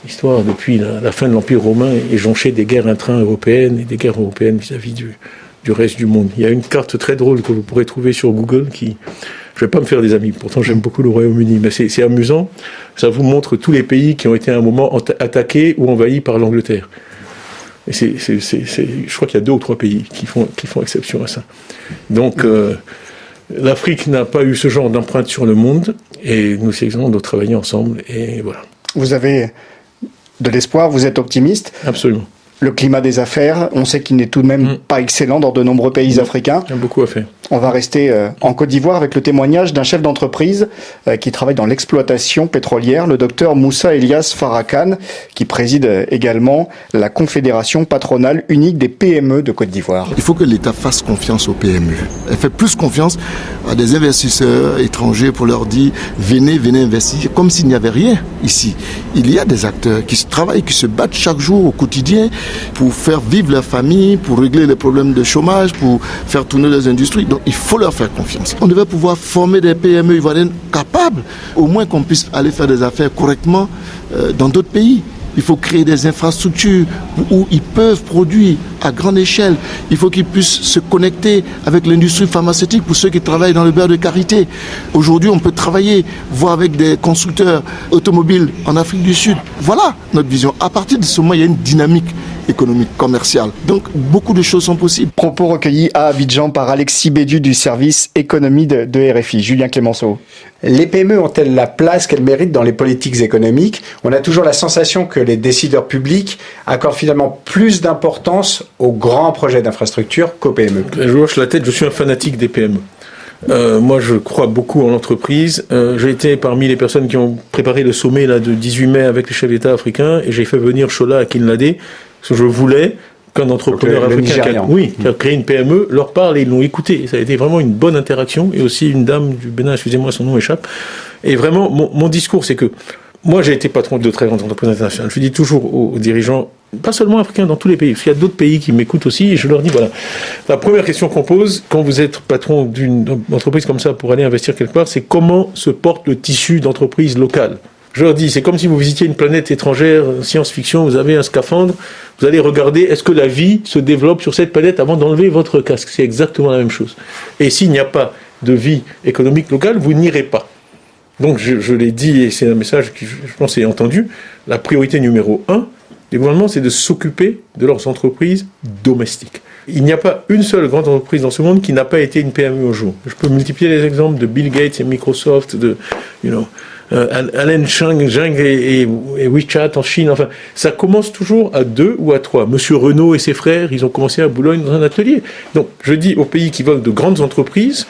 L'histoire, depuis la fin de l'Empire romain, est jonchée des guerres intra-européennes et des guerres européennes vis-à-vis du reste du monde. Il y a une carte très drôle que vous pourrez trouver sur Google qui... Je ne vais pas me faire des amis, pourtant j'aime beaucoup le Royaume-Uni, mais c'est amusant. Ça vous montre tous les pays qui ont été à un moment attaqués ou envahis par l'Angleterre. Et je crois qu'il y a 2 ou 3 pays qui font exception à ça. Donc l'Afrique n'a pas eu ce genre d'empreinte sur le monde, et nous essayons de travailler ensemble, et voilà. Vous avez de l'espoir, vous êtes optimiste? Absolument. Le climat des affaires, on sait qu'il n'est tout de même pas excellent dans de nombreux pays africains. Il y a beaucoup à faire. On va rester en Côte d'Ivoire avec le témoignage d'un chef d'entreprise qui travaille dans l'exploitation pétrolière, le docteur Moussa Elias Farakan, qui préside également la Confédération patronale unique des PME de Côte d'Ivoire. Il faut que l'État fasse confiance aux PME. Elle fait plus confiance à des investisseurs étrangers pour leur dire venez investir, comme s'il n'y avait rien ici. Il y a des acteurs qui travaillent, qui se battent chaque jour au quotidien pour faire vivre leur famille, pour régler les problèmes de chômage, pour faire tourner les industries. Donc il faut leur faire confiance. On devait pouvoir former des PME ivoiriennes capables, au moins qu'on puisse aller faire des affaires correctement dans d'autres pays. Il faut créer des infrastructures où ils peuvent produire à grande échelle. Il faut qu'ils puissent se connecter avec l'industrie pharmaceutique pour ceux qui travaillent dans le beurre de karité. Aujourd'hui, on peut travailler, voir avec des constructeurs automobiles en Afrique du Sud. Voilà notre vision. À partir de ce moment, il y a une dynamique économique, commerciale. Donc, beaucoup de choses sont possibles. Propos recueillis à Abidjan par Alexis Bédu du service économie de RFI. Julien Clémenceau. Les PME ont-elles la place qu'elles méritent dans les politiques économiques ? On a toujours la sensation que les décideurs publics accordent finalement plus d'importance aux grands projets d'infrastructure qu'aux PME. Je hoche la tête, je suis un fanatique des PME. Moi, je crois beaucoup en l'entreprise. J'ai été parmi les personnes qui ont préparé le sommet là, de 18 mai avec les chefs d'État africains et j'ai fait venir Shola Akinlade parce que je voulais qu'un entrepreneur africain qui a créé une PME leur parle et ils l'ont écouté. Ça a été vraiment une bonne interaction. Et aussi une dame du Bénin, excusez-moi, son nom échappe. Et vraiment, mon discours, c'est que moi, j'ai été patron de très grandes entreprises internationales. Je dis toujours aux dirigeants, pas seulement africains, dans tous les pays, parce qu'il y a d'autres pays qui m'écoutent aussi, et je leur dis, voilà, la première question qu'on pose, quand vous êtes patron d'une entreprise comme ça pour aller investir quelque part, c'est comment se porte le tissu d'entreprise locale. Je leur dis, c'est comme si vous visitiez une planète étrangère, science-fiction, vous avez un scaphandre, vous allez regarder, est-ce que la vie se développe sur cette planète avant d'enlever votre casque ? C'est exactement la même chose. Et s'il n'y a pas de vie économique locale, vous n'irez pas. Donc je l'ai dit, et c'est un message qui, je pense, est entendu, la priorité numéro 1 des gouvernements, c'est de s'occuper de leurs entreprises domestiques. Il n'y a pas une seule grande entreprise dans ce monde qui n'a pas été une PME au jour. Je peux multiplier les exemples de Bill Gates et Microsoft, de Allen Zhang et WeChat en Chine. Enfin, ça commence toujours à 2 ou à 3. Monsieur Renault et ses frères, ils ont commencé à Boulogne dans un atelier. Donc, je dis aux pays qui veulent de grandes entreprises,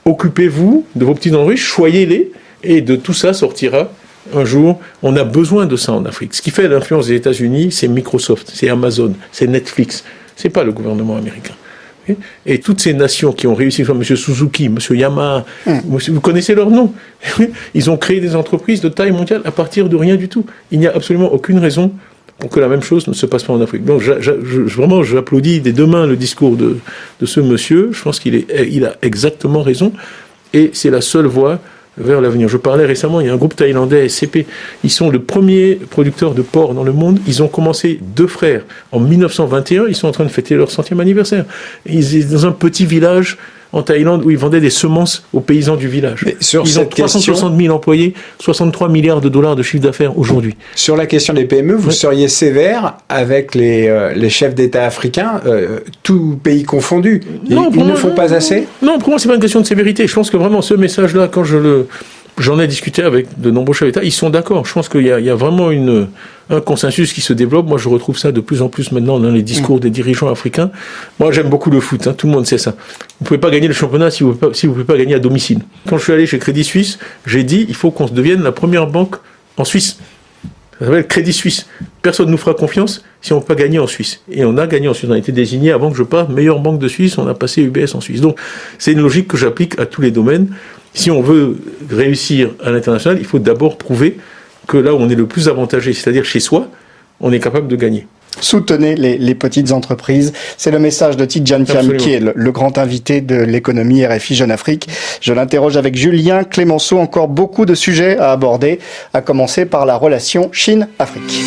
occupez-vous de vos petites entreprises, choyez-les, et de tout ça sortira un jour. On a besoin de ça en Afrique. Ce qui fait l'influence des États-Unis, c'est Microsoft, c'est Amazon, c'est Netflix. C'est pas le gouvernement américain. Et toutes ces nations qui ont réussi, comme M. Suzuki, M. Yamaha, vous connaissez leurs noms. Ils ont créé des entreprises de taille mondiale à partir de rien du tout. Il n'y a absolument aucune raison pour que la même chose ne se passe pas en Afrique. Donc vraiment, j'applaudis des deux mains le discours de ce monsieur. Je pense qu'il a exactement raison. Et c'est la seule voie vers l'avenir. Je parlais récemment, il y a un groupe thaïlandais, SCP, ils sont le premier producteur de porc dans le monde. Ils ont commencé 2 frères en 1921, ils sont en train de fêter leur 100e anniversaire. Ils étaient dans un petit village en Thaïlande où ils vendaient des semences aux paysans du village. Ils ont 360 000 employés, 63 milliards de dollars de chiffre d'affaires aujourd'hui. Sur la question des PME, vous seriez sévère avec les chefs d'État africains, tout pays confondu. Ils ne font pas assez ? Non, pour moi, c'est pas une question de sévérité. Je pense que vraiment, ce message-là, quand j'en ai discuté avec de nombreux chefs d'État, ils sont d'accord. Je pense qu'il y a vraiment un consensus qui se développe. Moi, je retrouve ça de plus en plus maintenant dans les discours des dirigeants africains. Moi, j'aime beaucoup le foot, tout le monde sait ça. Vous pouvez pas gagner le championnat si vous pouvez pas gagner à domicile. Quand je suis allé chez Crédit Suisse, j'ai dit, il faut qu'on devienne la première banque en Suisse. Ça s'appelle Crédit Suisse. Personne ne nous fera confiance si on ne peut pas gagner en Suisse. Et on a gagné en Suisse. On a été désigné avant que je parte meilleure banque de Suisse. On a passé UBS en Suisse. Donc, c'est une logique que j'applique à tous les domaines. Si on veut réussir à l'international, il faut d'abord prouver que là où on est le plus avantagé, c'est-à-dire chez soi, on est capable de gagner. Soutenez les petites entreprises. C'est le message de Tidjane Thiam, qui est le grand invité de l'économie RFI Jeune Afrique. Je l'interroge avec Julien Clémenceau. Encore beaucoup de sujets à aborder, à commencer par la relation Chine-Afrique.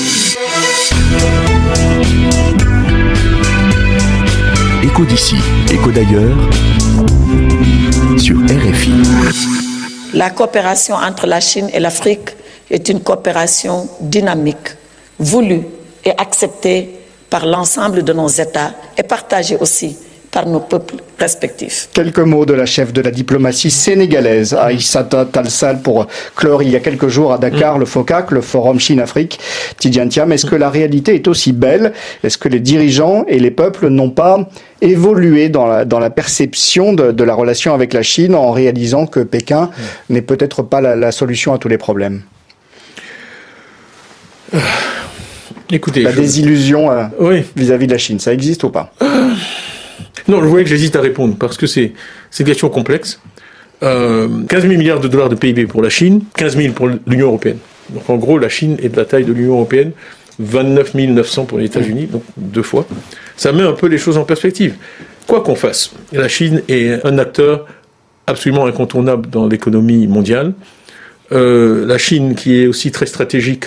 Écho d'ici, écho d'ailleurs, sur RFI. La coopération entre la Chine et l'Afrique est une coopération dynamique, voulue et acceptée par l'ensemble de nos États et partagée aussi par nos peuples respectifs. Quelques mots de la chef de la diplomatie sénégalaise, Aïssata Tall Sall, pour clore il y a quelques jours à Dakar le FOCAC, le Forum Chine-Afrique. Tidjane Thiam, est-ce que la réalité est aussi belle ? Est-ce que les dirigeants et les peuples n'ont pas évolué dans la perception de la relation avec la Chine en réalisant que Pékin n'est peut-être pas la solution à tous les problèmes ? Écoutez, la désillusion vis-à-vis de la Chine, ça existe ou pas ? Non, je voyais que j'hésite à répondre, parce que c'est une question complexe. 15 000 milliards de dollars de PIB pour la Chine, 15 000 pour l'Union européenne. Donc en gros, la Chine est de la taille de l'Union européenne 29 900 pour les États-Unis, donc 2 fois. Ça met un peu les choses en perspective. Quoi qu'on fasse, la Chine est un acteur absolument incontournable dans l'économie mondiale. La Chine, qui est aussi très stratégique,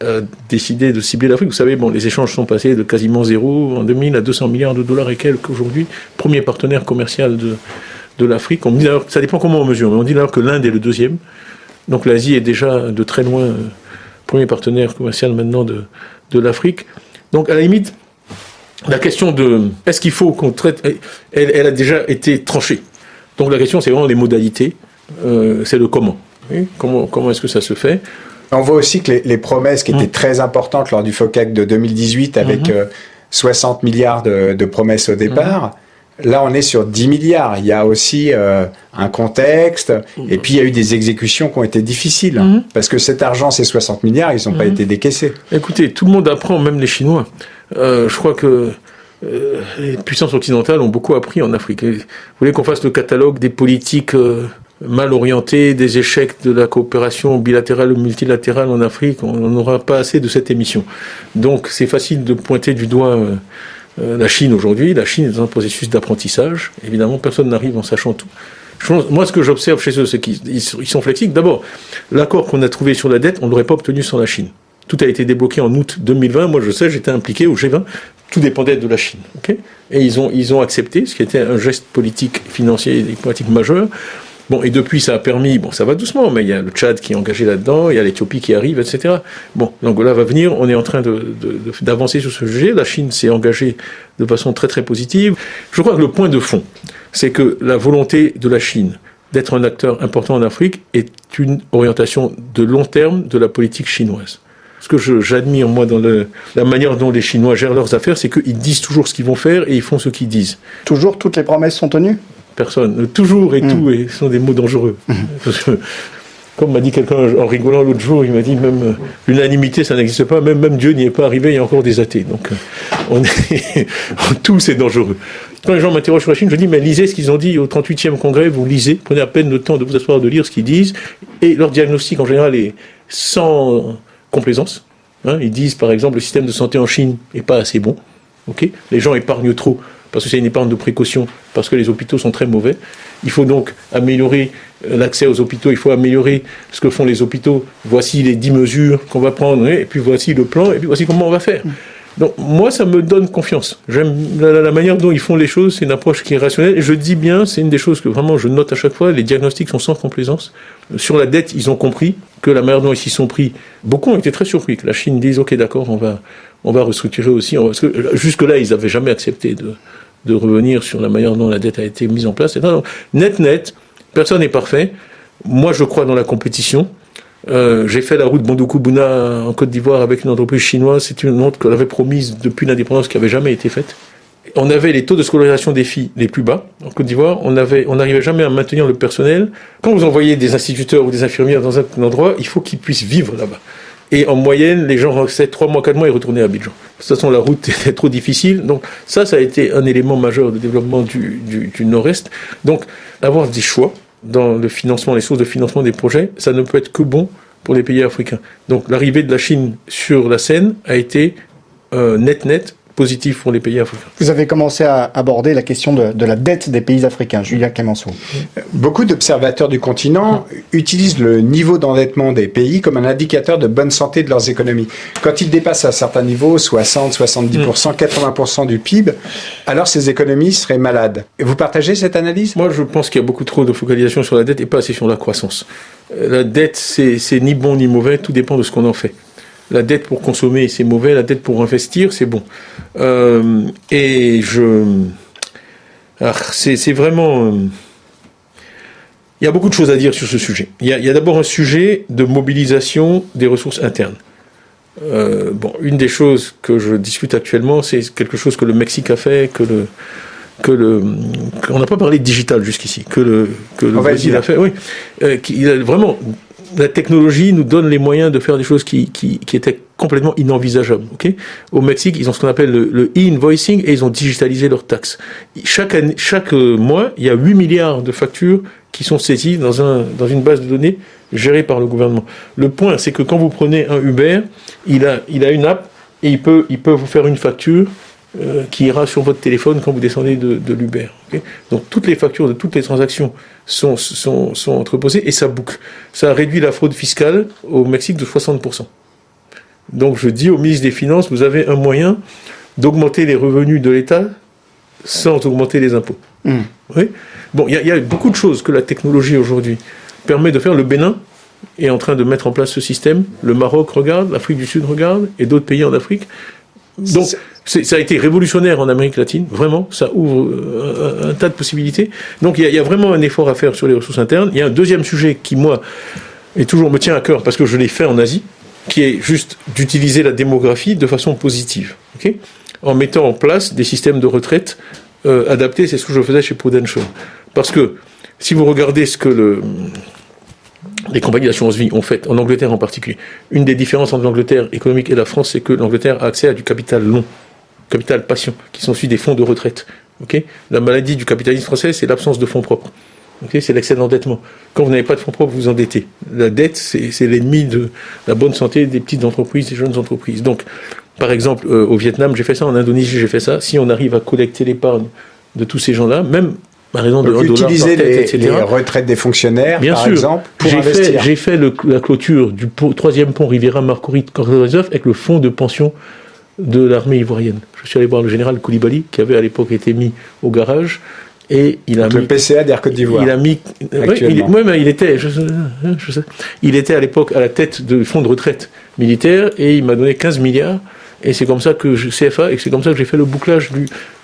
a décidé de cibler l'Afrique. Vous savez, les échanges sont passés de quasiment 0 en 2000 à 200 milliards de dollars et quelques aujourd'hui. Premier partenaire commercial de l'Afrique. On dit d'ailleurs, ça dépend comment on mesure, mais on dit d'ailleurs que l'Inde est le 2e. Donc l'Asie est déjà de très loin premier partenaire commercial maintenant de l'Afrique. Donc à la limite, la question de est-ce qu'il faut qu'on traite, elle a déjà été tranchée. Donc la question, c'est vraiment les modalités, c'est le comment. Oui, comment est-ce que ça se fait? On voit aussi que les promesses qui étaient très importantes lors du FOCAC de 2018 avec 60 milliards de promesses au départ, là on est sur 10 milliards. Il y a aussi un contexte et puis il y a eu des exécutions qui ont été difficiles parce que cet argent, ces 60 milliards, ils n'ont pas été décaissés. Écoutez, tout le monde apprend, même les Chinois. Je crois que les puissances occidentales ont beaucoup appris en Afrique. Vous voulez qu'on fasse le catalogue des politiques mal orientées, des échecs de la coopération bilatérale ou multilatérale en Afrique? On n'aura pas assez de cette émission. Donc c'est facile de pointer du doigt la Chine aujourd'hui. La Chine est dans un processus d'apprentissage. Évidemment, personne n'arrive en sachant tout. Moi, ce que j'observe chez eux, c'est qu'ils sont flexibles. D'abord, l'accord qu'on a trouvé sur la dette, on ne l'aurait pas obtenu sans la Chine. Tout a été débloqué en août 2020. Moi, je sais, j'étais impliqué au G20. Tout dépendait de la Chine. Okay, et ils ont accepté, ce qui était un geste politique, financier et diplomatique majeur. Bon, et depuis, ça a permis, ça va doucement, mais il y a le Tchad qui est engagé là-dedans, il y a l'Éthiopie qui arrive, etc. Bon, l'Angola va venir, on est en train d'avancer sur ce sujet. La Chine s'est engagée de façon très très positive. Je crois que le point de fond, c'est que la volonté de la Chine d'être un acteur important en Afrique est une orientation de long terme de la politique chinoise. Ce que j'admire, moi, dans la manière dont les Chinois gèrent leurs affaires, c'est qu'ils disent toujours ce qu'ils vont faire et ils font ce qu'ils disent. Toujours, toutes les promesses sont tenues? Personne. Toujours et tout, et ce sont des mots dangereux. Parce que, comme m'a dit quelqu'un en rigolant l'autre jour, il m'a dit même l'unanimité, ça n'existe pas, même Dieu n'y est pas arrivé, il y a encore des athées. Donc, tout c'est dangereux. Quand les gens m'interrogent sur la Chine, je dis, mais lisez ce qu'ils ont dit au 38e congrès, vous lisez, prenez à peine le temps de vous asseoir, de lire ce qu'ils disent, et leur diagnostic en général est sans complaisance. Ils disent, par exemple, le système de santé en Chine n'est pas assez bon. Okay, les gens épargnent trop, parce que c'est une épargne de précaution, parce que les hôpitaux sont très mauvais. Il faut donc améliorer l'accès aux hôpitaux, il faut améliorer ce que font les hôpitaux. Voici les 10 mesures qu'on va prendre, et puis voici le plan, et puis voici comment on va faire. Donc moi, ça me donne confiance. J'aime la manière dont ils font les choses, c'est une approche qui est rationnelle. Et je dis bien, c'est une des choses que vraiment je note à chaque fois, les diagnostics sont sans complaisance. Sur la dette, ils ont compris que la manière dont ils s'y sont pris, beaucoup ont été très surpris que la Chine dise, ok d'accord, on va restructurer aussi. Parce que jusque-là, ils n'avaient jamais accepté de revenir sur la manière dont la dette a été mise en place. Et non, net, personne n'est parfait. Moi, je crois dans la compétition. J'ai fait la route Bondoukou-Bouna en Côte d'Ivoire avec une entreprise chinoise. C'est une route qu'on avait promise depuis l'indépendance qui n'avait jamais été faite. On avait les taux de scolarisation des filles les plus bas en Côte d'Ivoire. On n'arrivait jamais à maintenir le personnel. Quand vous envoyez des instituteurs ou des infirmières dans un endroit, il faut qu'ils puissent vivre là-bas. Et en moyenne, les gens restaient 3 mois, 4 mois et retournaient à Abidjan. De toute façon, la route était trop difficile. Donc ça a été un élément majeur de développement du Nord-Est. Donc avoir des choix dans le financement, les sources de financement des projets, ça ne peut être que bon pour les pays africains. Donc l'arrivée de la Chine sur la scène a été net positif pour les pays africains. Vous avez commencé à aborder la question de la dette des pays africains. Julien Clemenceau. Beaucoup d'observateurs du continent utilisent le niveau d'endettement des pays comme un indicateur de bonne santé de leurs économies. Quand ils dépassent à certains niveaux, 60, 70%, 80% du PIB, alors ces économies seraient malades. Et vous partagez cette analyse ? Moi, je pense qu'il y a beaucoup trop de focalisation sur la dette et pas assez sur la croissance. La dette, c'est ni bon ni mauvais, tout dépend de ce qu'on en fait. La dette pour consommer, c'est mauvais. La dette pour investir, c'est bon. C'est vraiment... Il y a beaucoup de choses à dire sur ce sujet. Il y a d'abord un sujet de mobilisation des ressources internes. Une des choses que je discute actuellement, c'est quelque chose que le Mexique a fait, on n'a pas parlé de digital jusqu'ici, que le Brésil a fait. Oui, vraiment... La technologie nous donne les moyens de faire des choses qui étaient complètement inenvisageables. Okay, au Mexique, ils ont ce qu'on appelle le e-invoicing et ils ont digitalisé leurs taxes. Chaque mois, il y a 8 milliards de factures qui sont saisies dans une base de données gérée par le gouvernement. Le point, c'est que quand vous prenez un Uber, il a une app et il peut vous faire une facture qui ira sur votre téléphone quand vous descendez de l'Uber. Okay, donc toutes les factures de toutes les transactions sont entreposées et ça boucle. Ça a réduit la fraude fiscale au Mexique de 60%. Donc je dis au ministre des Finances, vous avez un moyen d'augmenter les revenus de l'État sans augmenter les impôts. Oui. Bon, il y a beaucoup de choses que la technologie aujourd'hui permet de faire. Le Bénin est en train de mettre en place ce système. Le Maroc regarde, l'Afrique du Sud regarde, et d'autres pays en Afrique. Donc, ça a été révolutionnaire en Amérique latine. Vraiment, ça ouvre un tas de possibilités. Donc, il y a vraiment un effort à faire sur les ressources internes. Il y a un deuxième sujet qui, moi, me tient à cœur, parce que je l'ai fait en Asie, qui est juste d'utiliser la démographie de façon positive. Okay, en mettant en place des systèmes de retraite adaptés. C'est ce que je faisais chez Prudential. Parce que, si vous regardez ce que les compagnies d'assurance vie ont fait, en Angleterre en particulier, une des différences entre l'Angleterre économique et la France, c'est que l'Angleterre a accès à du capital long, capital patient, qui sont suivis des fonds de retraite. Okay, la maladie du capitalisme français, c'est l'absence de fonds propres. Okay, c'est l'excès d'endettement. Quand vous n'avez pas de fonds propres, vous vous endettez. La dette, c'est l'ennemi de la bonne santé des petites entreprises, des jeunes entreprises. Donc, par exemple, au Vietnam, j'ai fait ça, en Indonésie, j'ai fait ça. Si on arrive à collecter l'épargne de tous ces gens-là, même à raison de $1 par tête, etc. Les retraites des fonctionnaires, bien par sûr, exemple, pour investir. J'ai fait la clôture du troisième pont Riviera-Marguerite avec le fonds de pension de l'armée ivoirienne. Je suis allé voir le général Koulibaly, qui avait à l'époque été mis au garage, et il a mis... Le PCA d'Air Côte d'Ivoire. Il a mis... il était à l'époque à la tête du fonds de retraite militaire, et il m'a donné 15 milliards, et c'est comme ça que CFA, et c'est comme ça que j'ai fait le bouclage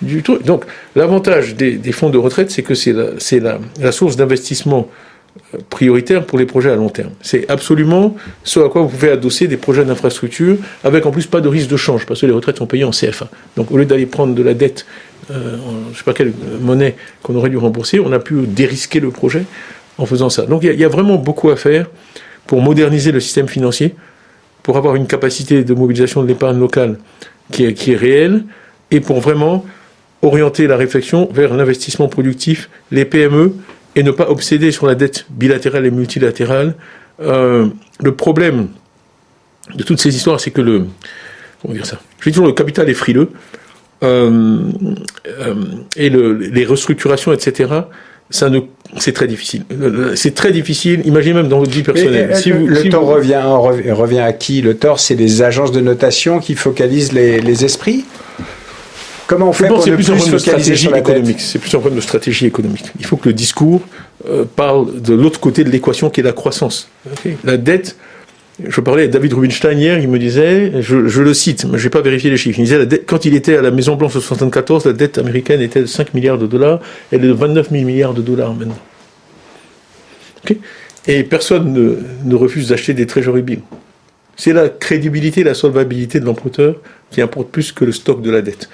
du truc. Donc, l'avantage des fonds de retraite, c'est que c'est la source d'investissement prioritaire pour les projets à long terme. C'est absolument ce à quoi vous pouvez adosser des projets d'infrastructure, avec en plus pas de risque de change, parce que les retraites sont payées en CFA. Donc, au lieu d'aller prendre de la dette, je ne sais pas quelle monnaie qu'on aurait dû rembourser, on a pu dérisquer le projet en faisant ça. Donc, il y a vraiment beaucoup à faire pour moderniser le système financier, pour avoir une capacité de mobilisation de l'épargne locale qui est réelle, et pour vraiment orienter la réflexion vers l'investissement productif, les PME, et ne pas obséder sur la dette bilatérale et multilatérale. Le problème de toutes ces histoires, c'est que comment dire ça ? Je dis toujours, le capital est frileux, et les restructurations, etc., c'est très difficile. C'est très difficile. Imaginez même dans votre vie personnelle. Le tort revient à qui ? Le tort, c'est les agences de notation qui focalisent les esprits ? Comment on fait pour ne plus se focaliser sur la dette ? C'est plus un problème de stratégie économique. Il faut que le discours parle de l'autre côté de l'équation qui est la croissance. Okay. La dette, je parlais à David Rubinstein hier, il me disait, je le cite, mais je n'ai pas vérifié les chiffres, il disait, quand il était à la Maison-Blanche en 1974, la dette américaine était de 5 milliards de dollars, elle est de 29 000 milliards de dollars maintenant. Okay. Et personne ne refuse d'acheter des treasury bills. C'est la crédibilité, la solvabilité de l'emprunteur qui importe plus que le stock de la dette.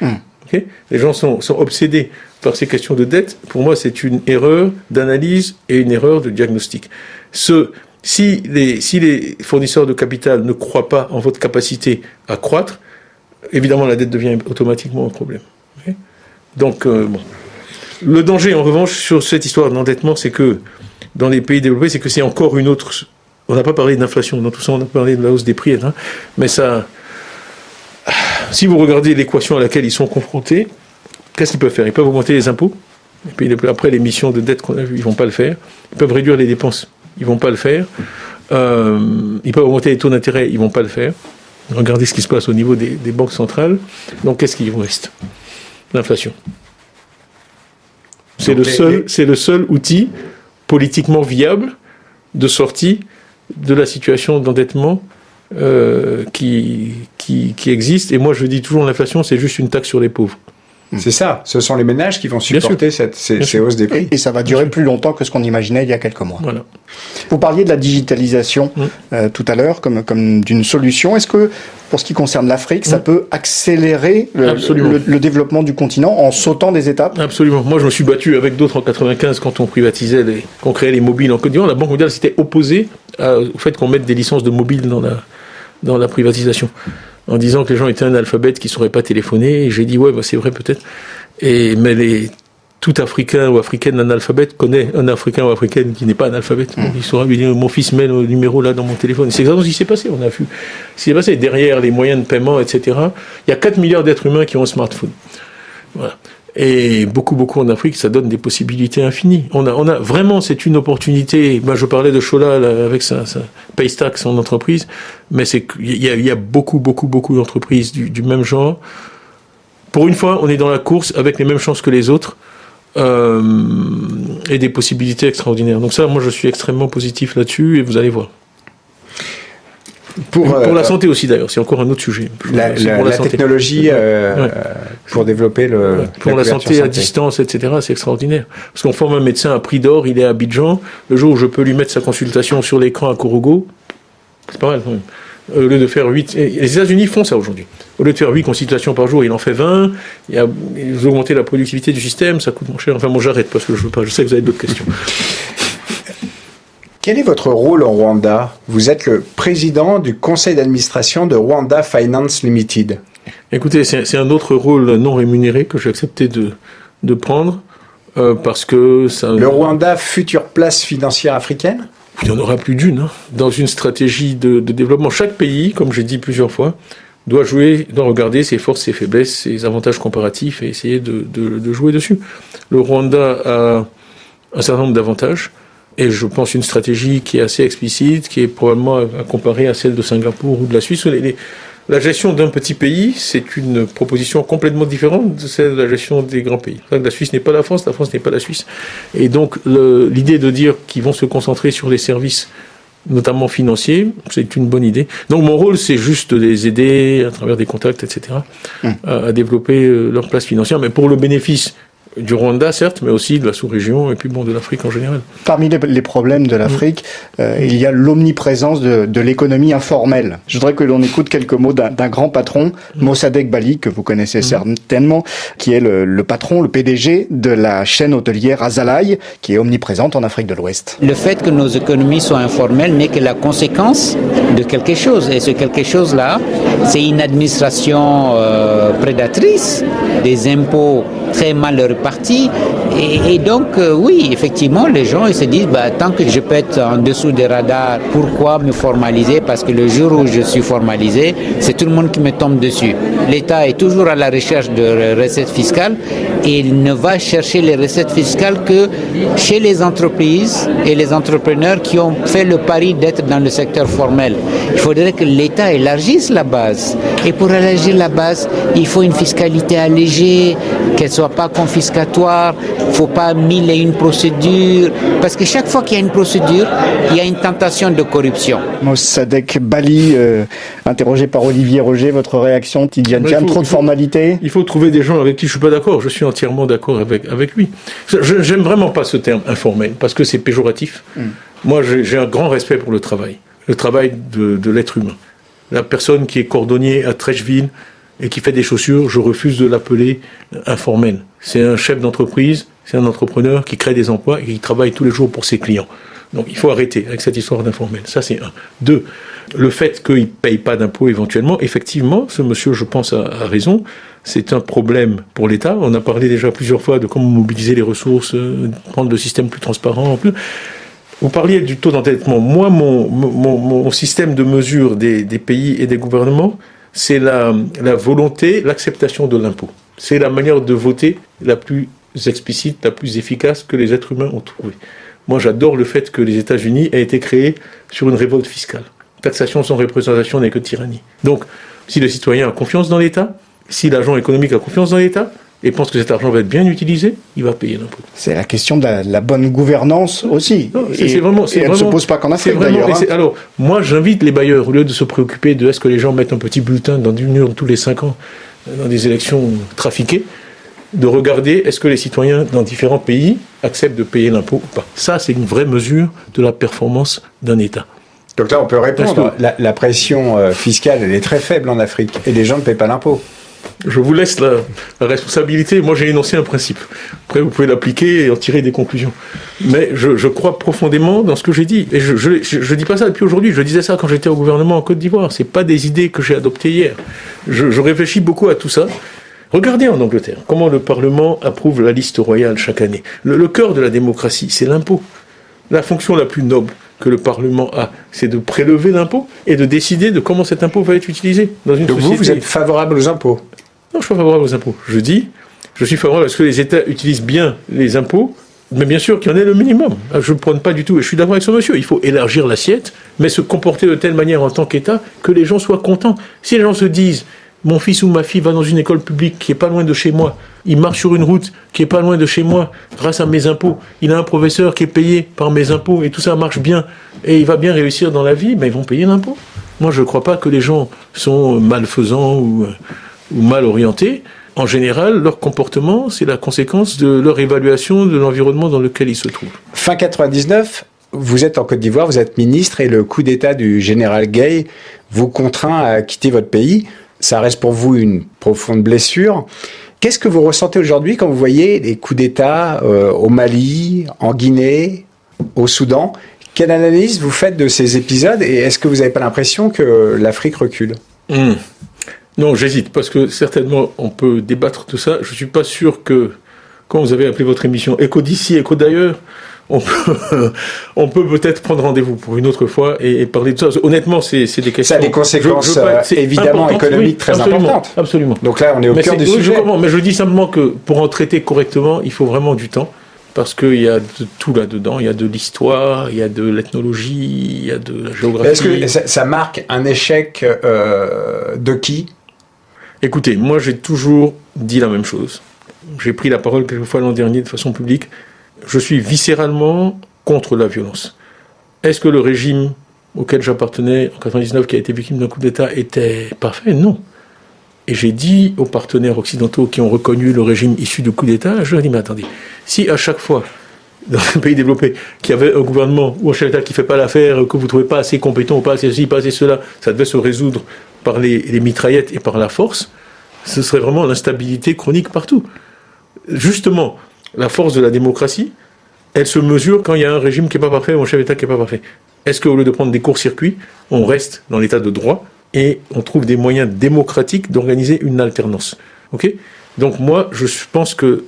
Okay. Les gens sont obsédés par ces questions de dette. Pour moi, c'est une erreur d'analyse et une erreur de diagnostic. Si les fournisseurs de capital ne croient pas en votre capacité à croître, évidemment, la dette devient automatiquement un problème. Okay. Donc, bon. Le danger, en revanche, sur cette histoire d'endettement, c'est que dans les pays développés, c'est que c'est encore une autre... On n'a pas parlé d'inflation, dans tout ça, on a parlé de la hausse des prix, hein, mais ça... Si vous regardez l'équation à laquelle ils sont confrontés, qu'est-ce qu'ils peuvent faire ? Ils peuvent augmenter les impôts, et puis après l'émission de dette qu'on a vue, ils ne vont pas le faire. Ils peuvent réduire les dépenses, ils ne vont pas le faire. Ils peuvent augmenter les taux d'intérêt, ils ne vont pas le faire. Regardez ce qui se passe au niveau des banques centrales. Donc qu'est-ce qui vous reste ? L'inflation. C'est le seul outil politiquement viable de sortie de la situation d'endettement qui existe. Et moi, je dis toujours, l'inflation, c'est juste une taxe sur les pauvres. C'est ça. Ce sont les ménages qui vont supporter ces hausses des prix. Et ça va durer plus longtemps que ce qu'on imaginait il y a quelques mois. Voilà. Vous parliez de la digitalisation tout à l'heure comme d'une solution. Est-ce que, pour ce qui concerne l'Afrique, ça peut accélérer le développement du continent en sautant des étapes ? Absolument. Moi, je me suis battu avec d'autres en 95 quand on privatisait, qu'on créait les mobiles en Côte d'Ivoire. La Banque mondiale s'était opposée au fait qu'on mette des licences de mobiles dans la privatisation, en disant que les gens étaient analphabètes, qu'ils ne sauraient pas téléphoner. Et j'ai dit, ouais, c'est vrai peut-être. Mais tout Africain ou Africaine analphabète connaît un Africain ou Africaine qui n'est pas analphabète. Il saura lui dire, mon fils met le numéro là dans mon téléphone. C'est exactement ce qui s'est passé. On a vu ce qui s'est passé. Derrière les moyens de paiement, etc., il y a 4 milliards d'êtres humains qui ont un smartphone. Voilà. Et beaucoup en Afrique, ça donne des possibilités infinies. On a vraiment, c'est une opportunité. Ben, je parlais de Chola là, avec sa Paystack, son entreprise, mais c'est qu'il y a beaucoup d'entreprises du même genre. Pour une fois, on est dans la course avec les mêmes chances que les autres. Et des possibilités extraordinaires. Donc ça, moi, je suis extrêmement positif là-dessus, et vous allez voir. Pour la santé aussi, d'ailleurs, c'est encore un autre sujet. La technologie pour développer pour la santé à distance, etc., c'est extraordinaire. Parce qu'on forme un médecin à Prix d'Or, il est à Abidjan, le jour où je peux lui mettre sa consultation sur l'écran à Korogo, c'est pas mal quand même. Au lieu de faire 8... Les États-Unis font ça aujourd'hui. Au lieu de faire 8 consultations par jour, il en fait 20. Ils ont augmenté la productivité du système, ça coûte moins cher. Enfin, bon, j'arrête parce que je veux pas. Je sais que vous avez d'autres questions. Quel est votre rôle au Rwanda? Vous êtes le président du conseil d'administration de Rwanda Finance Limited. Écoutez, c'est un autre rôle non rémunéré que j'ai accepté de prendre parce que ça... Le Rwanda, future place financière africaine? Il y en aura plus d'une. Dans une stratégie de développement, chaque pays, comme j'ai dit plusieurs fois, doit regarder ses forces, ses faiblesses, ses avantages comparatifs et essayer de jouer dessus. Le Rwanda a un certain nombre d'avantages et je pense une stratégie qui est assez explicite, qui est probablement à comparer à celle de Singapour ou de la Suisse. La gestion d'un petit pays, c'est une proposition complètement différente de celle de la gestion des grands pays. La Suisse n'est pas la France n'est pas la Suisse. Et donc, l'idée de dire qu'ils vont se concentrer sur les services, notamment financiers, c'est une bonne idée. Donc, mon rôle, c'est juste de les aider, à travers des contacts, etc., à développer leur place financière, mais pour le bénéfice du Rwanda, certes, mais aussi de la sous-région et puis de l'Afrique en général. Parmi les problèmes de l'Afrique, il y a l'omniprésence de l'économie informelle. Je voudrais que l'on écoute quelques mots d'un grand patron, Mossadegh Bali, que vous connaissez certainement, qui est le patron, le PDG de la chaîne hôtelière Azalai, qui est omniprésente en Afrique de l'Ouest. Le fait que nos économies soient informelles n'est que la conséquence de quelque chose. Et ce quelque chose-là, c'est une administration prédatrice, des impôts très mal répartis. Et donc, oui, effectivement, les gens ils se disent, tant que je peux être en dessous des radars, pourquoi me formaliser? Parce que le jour où je suis formalisé, c'est tout le monde qui me tombe dessus. L'État est toujours à la recherche de recettes fiscales et il ne va chercher les recettes fiscales que chez les entreprises et les entrepreneurs qui ont fait le pari d'être dans le secteur formel. Il faudrait que l'État élargisse la base. Et pour élargir la base, il faut une fiscalité allégée, qu'elle ne soit pas confiscatoire. Il ne faut pas 1001 procédures, parce que chaque fois qu'il y a une procédure, il y a une tentation de corruption. Mossadegh Bali, interrogé par Olivier Roger, votre réaction, Tidjane Thiam, trop de formalités? Il faut trouver des gens avec qui je ne suis pas d'accord. Je suis entièrement d'accord avec lui. J'aime vraiment pas ce terme informel, parce que c'est péjoratif. Moi, j'ai un grand respect pour le travail de l'être humain. La personne qui est cordonnier à Trècheville et qui fait des chaussures, je refuse de l'appeler informel. C'est un chef d'entreprise, c'est un entrepreneur qui crée des emplois et qui travaille tous les jours pour ses clients. Donc il faut arrêter avec cette histoire d'informel. Ça, c'est un. 2, le fait qu'il ne paye pas d'impôts éventuellement, effectivement, ce monsieur, je pense, a raison. C'est un problème pour l'État. On a parlé déjà plusieurs fois de comment mobiliser les ressources, rendre le système plus transparent. Vous parliez du taux d'endettement. Moi, mon système de mesure des pays et des gouvernements, c'est la volonté, l'acceptation de l'impôt. C'est la manière de voter la plus explicite, la plus efficace que les êtres humains ont trouvée. Moi, j'adore le fait que les États-Unis aient été créés sur une révolte fiscale. Taxation sans représentation n'est que tyrannie. Donc, si le citoyen a confiance dans l'État, si l'agent économique a confiance dans l'État, et pense que cet argent va être bien utilisé, il va payer l'impôt. C'est la question de la bonne gouvernance aussi. Non, elle ne se pose pas qu'en Afrique d'ailleurs. Alors, moi j'invite les bailleurs, au lieu de se préoccuper de est-ce que les gens mettent un petit bulletin dans une urne tous les 5 ans, dans des élections trafiquées, de regarder est-ce que les citoyens dans différents pays acceptent de payer l'impôt ou pas. Ça, c'est une vraie mesure de la performance d'un État. Donc là, on peut répondre. La pression fiscale, elle est très faible en Afrique et les gens ne paient pas l'impôt. Je vous laisse la responsabilité. Moi, j'ai énoncé un principe. Après, vous pouvez l'appliquer et en tirer des conclusions. Mais je crois profondément dans ce que j'ai dit. Et je dis pas ça depuis aujourd'hui. Je disais ça quand j'étais au gouvernement en Côte d'Ivoire. C'est pas des idées que j'ai adoptées hier. Je réfléchis beaucoup à tout ça. Regardez en Angleterre, comment le Parlement approuve la liste royale chaque année. Le cœur de la démocratie, c'est l'impôt. La fonction la plus noble que le Parlement a, c'est de prélever l'impôt et de décider de comment cet impôt va être utilisé dans une société. Donc vous êtes favorable aux impôts? Non, je suis pas favorable aux impôts. Je suis favorable à ce que les États utilisent bien les impôts, mais bien sûr qu'il y en ait le minimum. Je ne prône pas du tout, et je suis d'accord avec ce monsieur, il faut élargir l'assiette, mais se comporter de telle manière en tant qu'État que les gens soient contents. Si les gens se disent, mon fils ou ma fille va dans une école publique qui est pas loin de chez moi, il marche sur une route qui est pas loin de chez moi, grâce à mes impôts, il a un professeur qui est payé par mes impôts, et tout ça marche bien, et il va bien réussir dans la vie, mais ils vont payer l'impôt. Moi, je ne crois pas que les gens sont malfaisants ou mal orientés. En général, leur comportement, c'est la conséquence de leur évaluation de l'environnement dans lequel ils se trouvent. Fin 99, vous êtes en Côte d'Ivoire, vous êtes ministre, et le coup d'État du général Gueye vous contraint à quitter votre pays. Ça reste pour vous une profonde blessure. Qu'est-ce que vous ressentez aujourd'hui quand vous voyez des coups d'État au Mali, en Guinée, au Soudan? Quelle analyse vous faites de ces épisodes, et est-ce que vous n'avez pas l'impression que l'Afrique recule? Non, j'hésite, parce que certainement on peut débattre de ça. Je ne suis pas sûr que, quand vous avez appelé votre émission Écho d'ici, Écho d'ailleurs, on peut peut-être prendre rendez-vous pour une autre fois et parler de ça. Honnêtement, c'est des questions... Ça a des conséquences évidemment économiques très importantes. Absolument. Donc là, on est au cœur du sujet. Mais je dis simplement que pour en traiter correctement, il faut vraiment du temps. Parce qu'il y a de tout là-dedans. Il y a de l'histoire, il y a de l'ethnologie, il y a de la géographie. Est-ce que ça marque un échec de qui? Écoutez, moi j'ai toujours dit la même chose. J'ai pris la parole quelquefois l'an dernier de façon publique. Je suis viscéralement contre la violence. Est-ce que le régime auquel j'appartenais en 99, qui a été victime d'un coup d'État, était parfait? Non. Et j'ai dit aux partenaires occidentaux qui ont reconnu le régime issu du coup d'État, je leur ai dit, mais attendez, si à chaque fois, dans un pays développé, qu'il y avait un gouvernement ou un chef d'État qui ne fait pas l'affaire, que vous ne trouvez pas assez compétent, ou pas assez ceci, pas assez cela, ça devait se résoudre par les mitraillettes et par la force, ce serait vraiment l'instabilité chronique partout. Justement, la force de la démocratie, elle se mesure quand il y a un régime qui n'est pas parfait ou un chef d'État qui n'est pas parfait. Est-ce qu'au lieu de prendre des courts-circuits, on reste dans l'état de droit et on trouve des moyens démocratiques d'organiser une alternance? Ok ? Donc moi, je pense que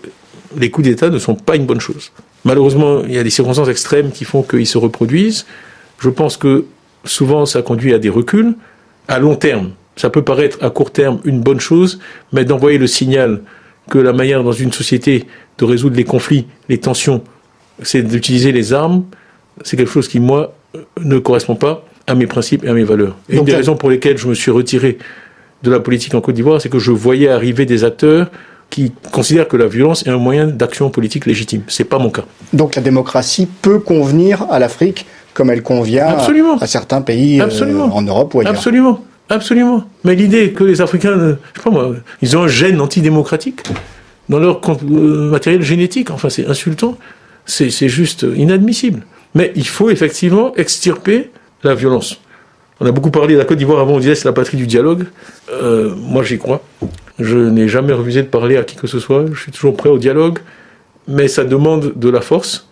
les coups d'État ne sont pas une bonne chose. Malheureusement, il y a des circonstances extrêmes qui font qu'ils se reproduisent. Je pense que souvent, ça conduit à des reculs. À long terme, ça peut paraître à court terme une bonne chose, mais d'envoyer le signal que la manière dans une société de résoudre les conflits, les tensions, c'est d'utiliser les armes, c'est quelque chose qui, moi, ne correspond pas à mes principes et à mes valeurs. Et une des raisons pour lesquelles je me suis retiré de la politique en Côte d'Ivoire, c'est que je voyais arriver des acteurs qui considèrent que la violence est un moyen d'action politique légitime. C'est pas mon cas. Donc la démocratie peut convenir à l'Afrique comme elle convient à certains pays en Europe ou ailleurs. Absolument. Absolument. Mais l'idée que les Africains, je sais pas moi, ils ont un gène antidémocratique dans leur matériel génétique, enfin c'est insultant, c'est juste inadmissible. Mais il faut effectivement extirper la violence. On a beaucoup parlé de la Côte d'Ivoire avant, on disait c'est la patrie du dialogue. Moi j'y crois. Je n'ai jamais refusé de parler à qui que ce soit, je suis toujours prêt au dialogue, mais ça demande de la force.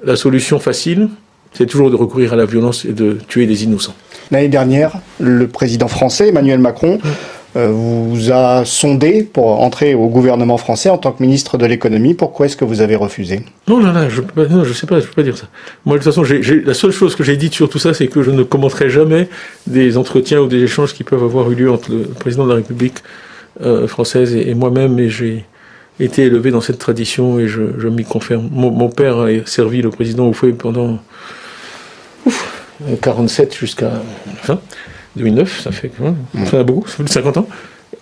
La solution facile, c'est toujours de recourir à la violence et de tuer des innocents. L'année dernière, le président français, Emmanuel Macron, vous a sondé pour entrer au gouvernement français en tant que ministre de l'économie. Pourquoi est-ce que vous avez refusé? Non, je sais pas, je peux pas dire ça. Moi, de toute façon, la seule chose que j'ai dite sur tout ça, c'est que je ne commenterai jamais des entretiens ou des échanges qui peuvent avoir eu lieu entre le président de la République française et moi-même, et j'ai été élevé dans cette tradition et je m'y confirme. Mon père a servi le président Houphouët pendant 47 jusqu'à fin 2009, ça fait beaucoup, ça fait 50 ans.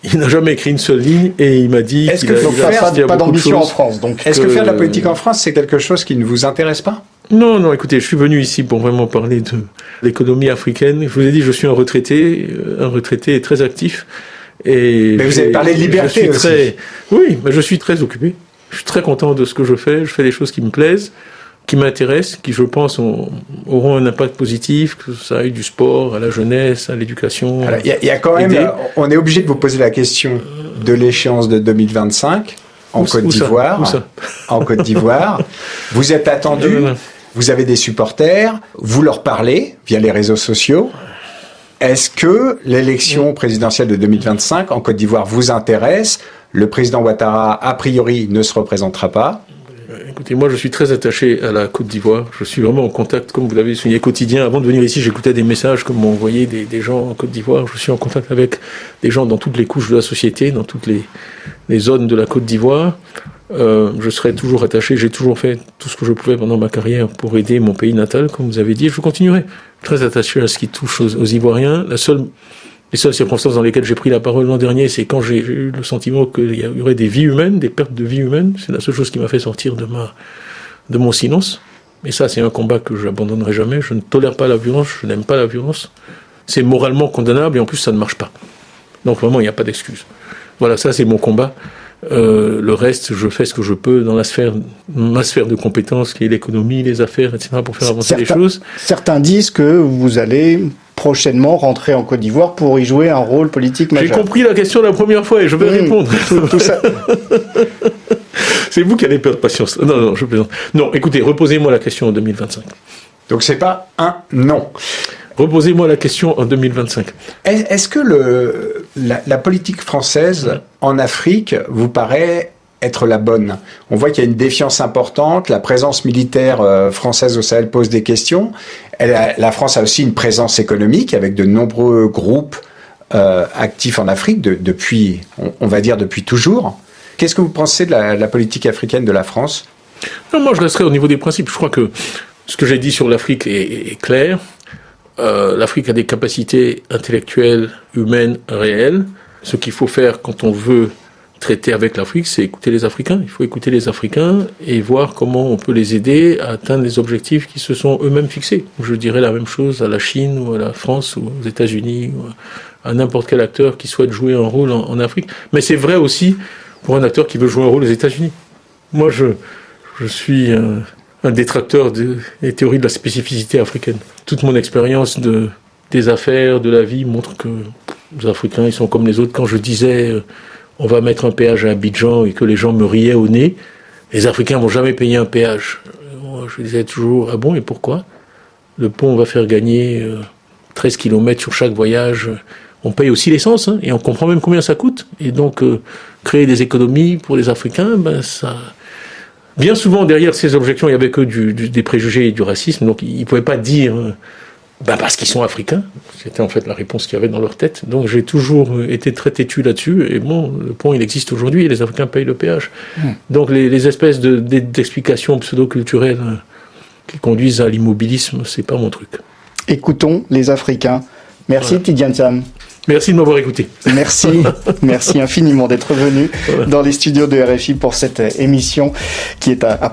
Il n'a jamais écrit une seule ligne et il m'a dit qu'il a pas d'ambition en France. Est-ce que faire de la politique en France, c'est quelque chose qui ne vous intéresse pas? Non, écoutez, je suis venu ici pour vraiment parler de l'économie africaine. Je vous ai dit, je suis un retraité très actif. Mais vous avez parlé de liberté aussi. Oui, mais je suis très occupé. Je suis très content de ce que je fais. Je fais des choses qui me plaisent, qui m'intéressent, qui, je pense, auront un impact positif, que ça aille du sport à la jeunesse, à l'éducation. Il y a quand même, on est obligé de vous poser la question de l'échéance de 2025 en Côte d'Ivoire. En Côte d'Ivoire. Vous êtes attendu, vous avez des supporters, vous leur parlez via les réseaux sociaux. Est-ce que l'élection présidentielle de 2025 en Côte d'Ivoire vous intéresse? Le président Ouattara, a priori, ne se représentera pas. Écoutez, moi je suis très attaché à la Côte d'Ivoire. Je suis vraiment en contact, comme vous l'avez souligné, quotidien. Avant de venir ici, j'écoutais des messages que m'ont envoyés des gens en Côte d'Ivoire. Je suis en contact avec des gens dans toutes les couches de la société, dans toutes les zones de la Côte d'Ivoire. Je serai toujours attaché. J'ai toujours fait tout ce que je pouvais pendant ma carrière pour aider mon pays natal, comme vous avez dit. Je continuerai. Très attaché à ce qui touche aux Ivoiriens. Les seules circonstances dans lesquelles j'ai pris la parole l'an dernier, c'est quand j'ai eu le sentiment qu'il y aurait des vies humaines, des pertes de vies humaines. C'est la seule chose qui m'a fait sortir de mon silence. Et ça, c'est un combat que je n'abandonnerai jamais. Je ne tolère pas la violence, je n'aime pas la violence. C'est moralement condamnable et en plus, ça ne marche pas. Donc vraiment, il n'y a pas d'excuse. Voilà, ça, c'est mon combat. Le reste, je fais ce que je peux dans ma sphère de compétences, qui est l'économie, les affaires, etc., pour faire avancer les choses. Certains disent que vous allez prochainement rentrer en Côte d'Ivoire pour y jouer un rôle politique majeur. J'ai compris la question la première fois et je vais répondre. Tout ça. C'est vous qui avez peur de patience. Non, je plaisante. Non, écoutez, reposez-moi la question en 2025. Donc c'est pas un non. Reposez-moi la question en 2025. Est-ce que la politique française en Afrique vous paraît être la bonne? On voit qu'il y a une défiance importante, la présence militaire française au Sahel pose des questions. La France a aussi une présence économique avec de nombreux groupes actifs en Afrique depuis, on va dire depuis toujours. Qu'est-ce que vous pensez de la politique africaine de la France? Non, moi je resterai au niveau des principes. Je crois que ce que j'ai dit sur l'Afrique est clair. L'Afrique a des capacités intellectuelles, humaines, réelles. Ce qu'il faut faire quand on veut traiter avec l'Afrique, c'est écouter les Africains. Il faut écouter les Africains et voir comment on peut les aider à atteindre les objectifs qui se sont eux-mêmes fixés. Je dirais la même chose à la Chine ou à la France ou aux États-Unis ou à n'importe quel acteur qui souhaite jouer un rôle en Afrique. Mais c'est vrai aussi pour un acteur qui veut jouer un rôle aux États-Unis. Moi, je suis un détracteur des théories de la spécificité africaine. Toute mon expérience des affaires, de la vie, montre que les Africains, ils sont comme les autres. Quand je disais on va mettre un péage à Abidjan et que les gens me riaient au nez, les Africains vont jamais payer un péage. Moi, je disais toujours, ah bon, et pourquoi? Le pont va faire gagner 13 km sur chaque voyage. On paye aussi l'essence, et on comprend même combien ça coûte. Et donc, créer des économies pour les Africains, ça... Bien souvent, derrière ces objections, il y avait que des préjugés et du racisme. Donc, ils ne pouvaient pas dire parce qu'ils sont africains. C'était en fait la réponse qu'il y avait dans leur tête. Donc, j'ai toujours été très têtu là-dessus. Et bon, le pont, il existe aujourd'hui et les Africains payent le péage. Donc, les espèces d'explications pseudo-culturelles qui conduisent à l'immobilisme, c'est pas mon truc. Écoutons les Africains. Merci, voilà. Tidjane Thiam. Merci de m'avoir écouté. Merci infiniment d'être venu dans les studios de RFI pour cette émission qui est à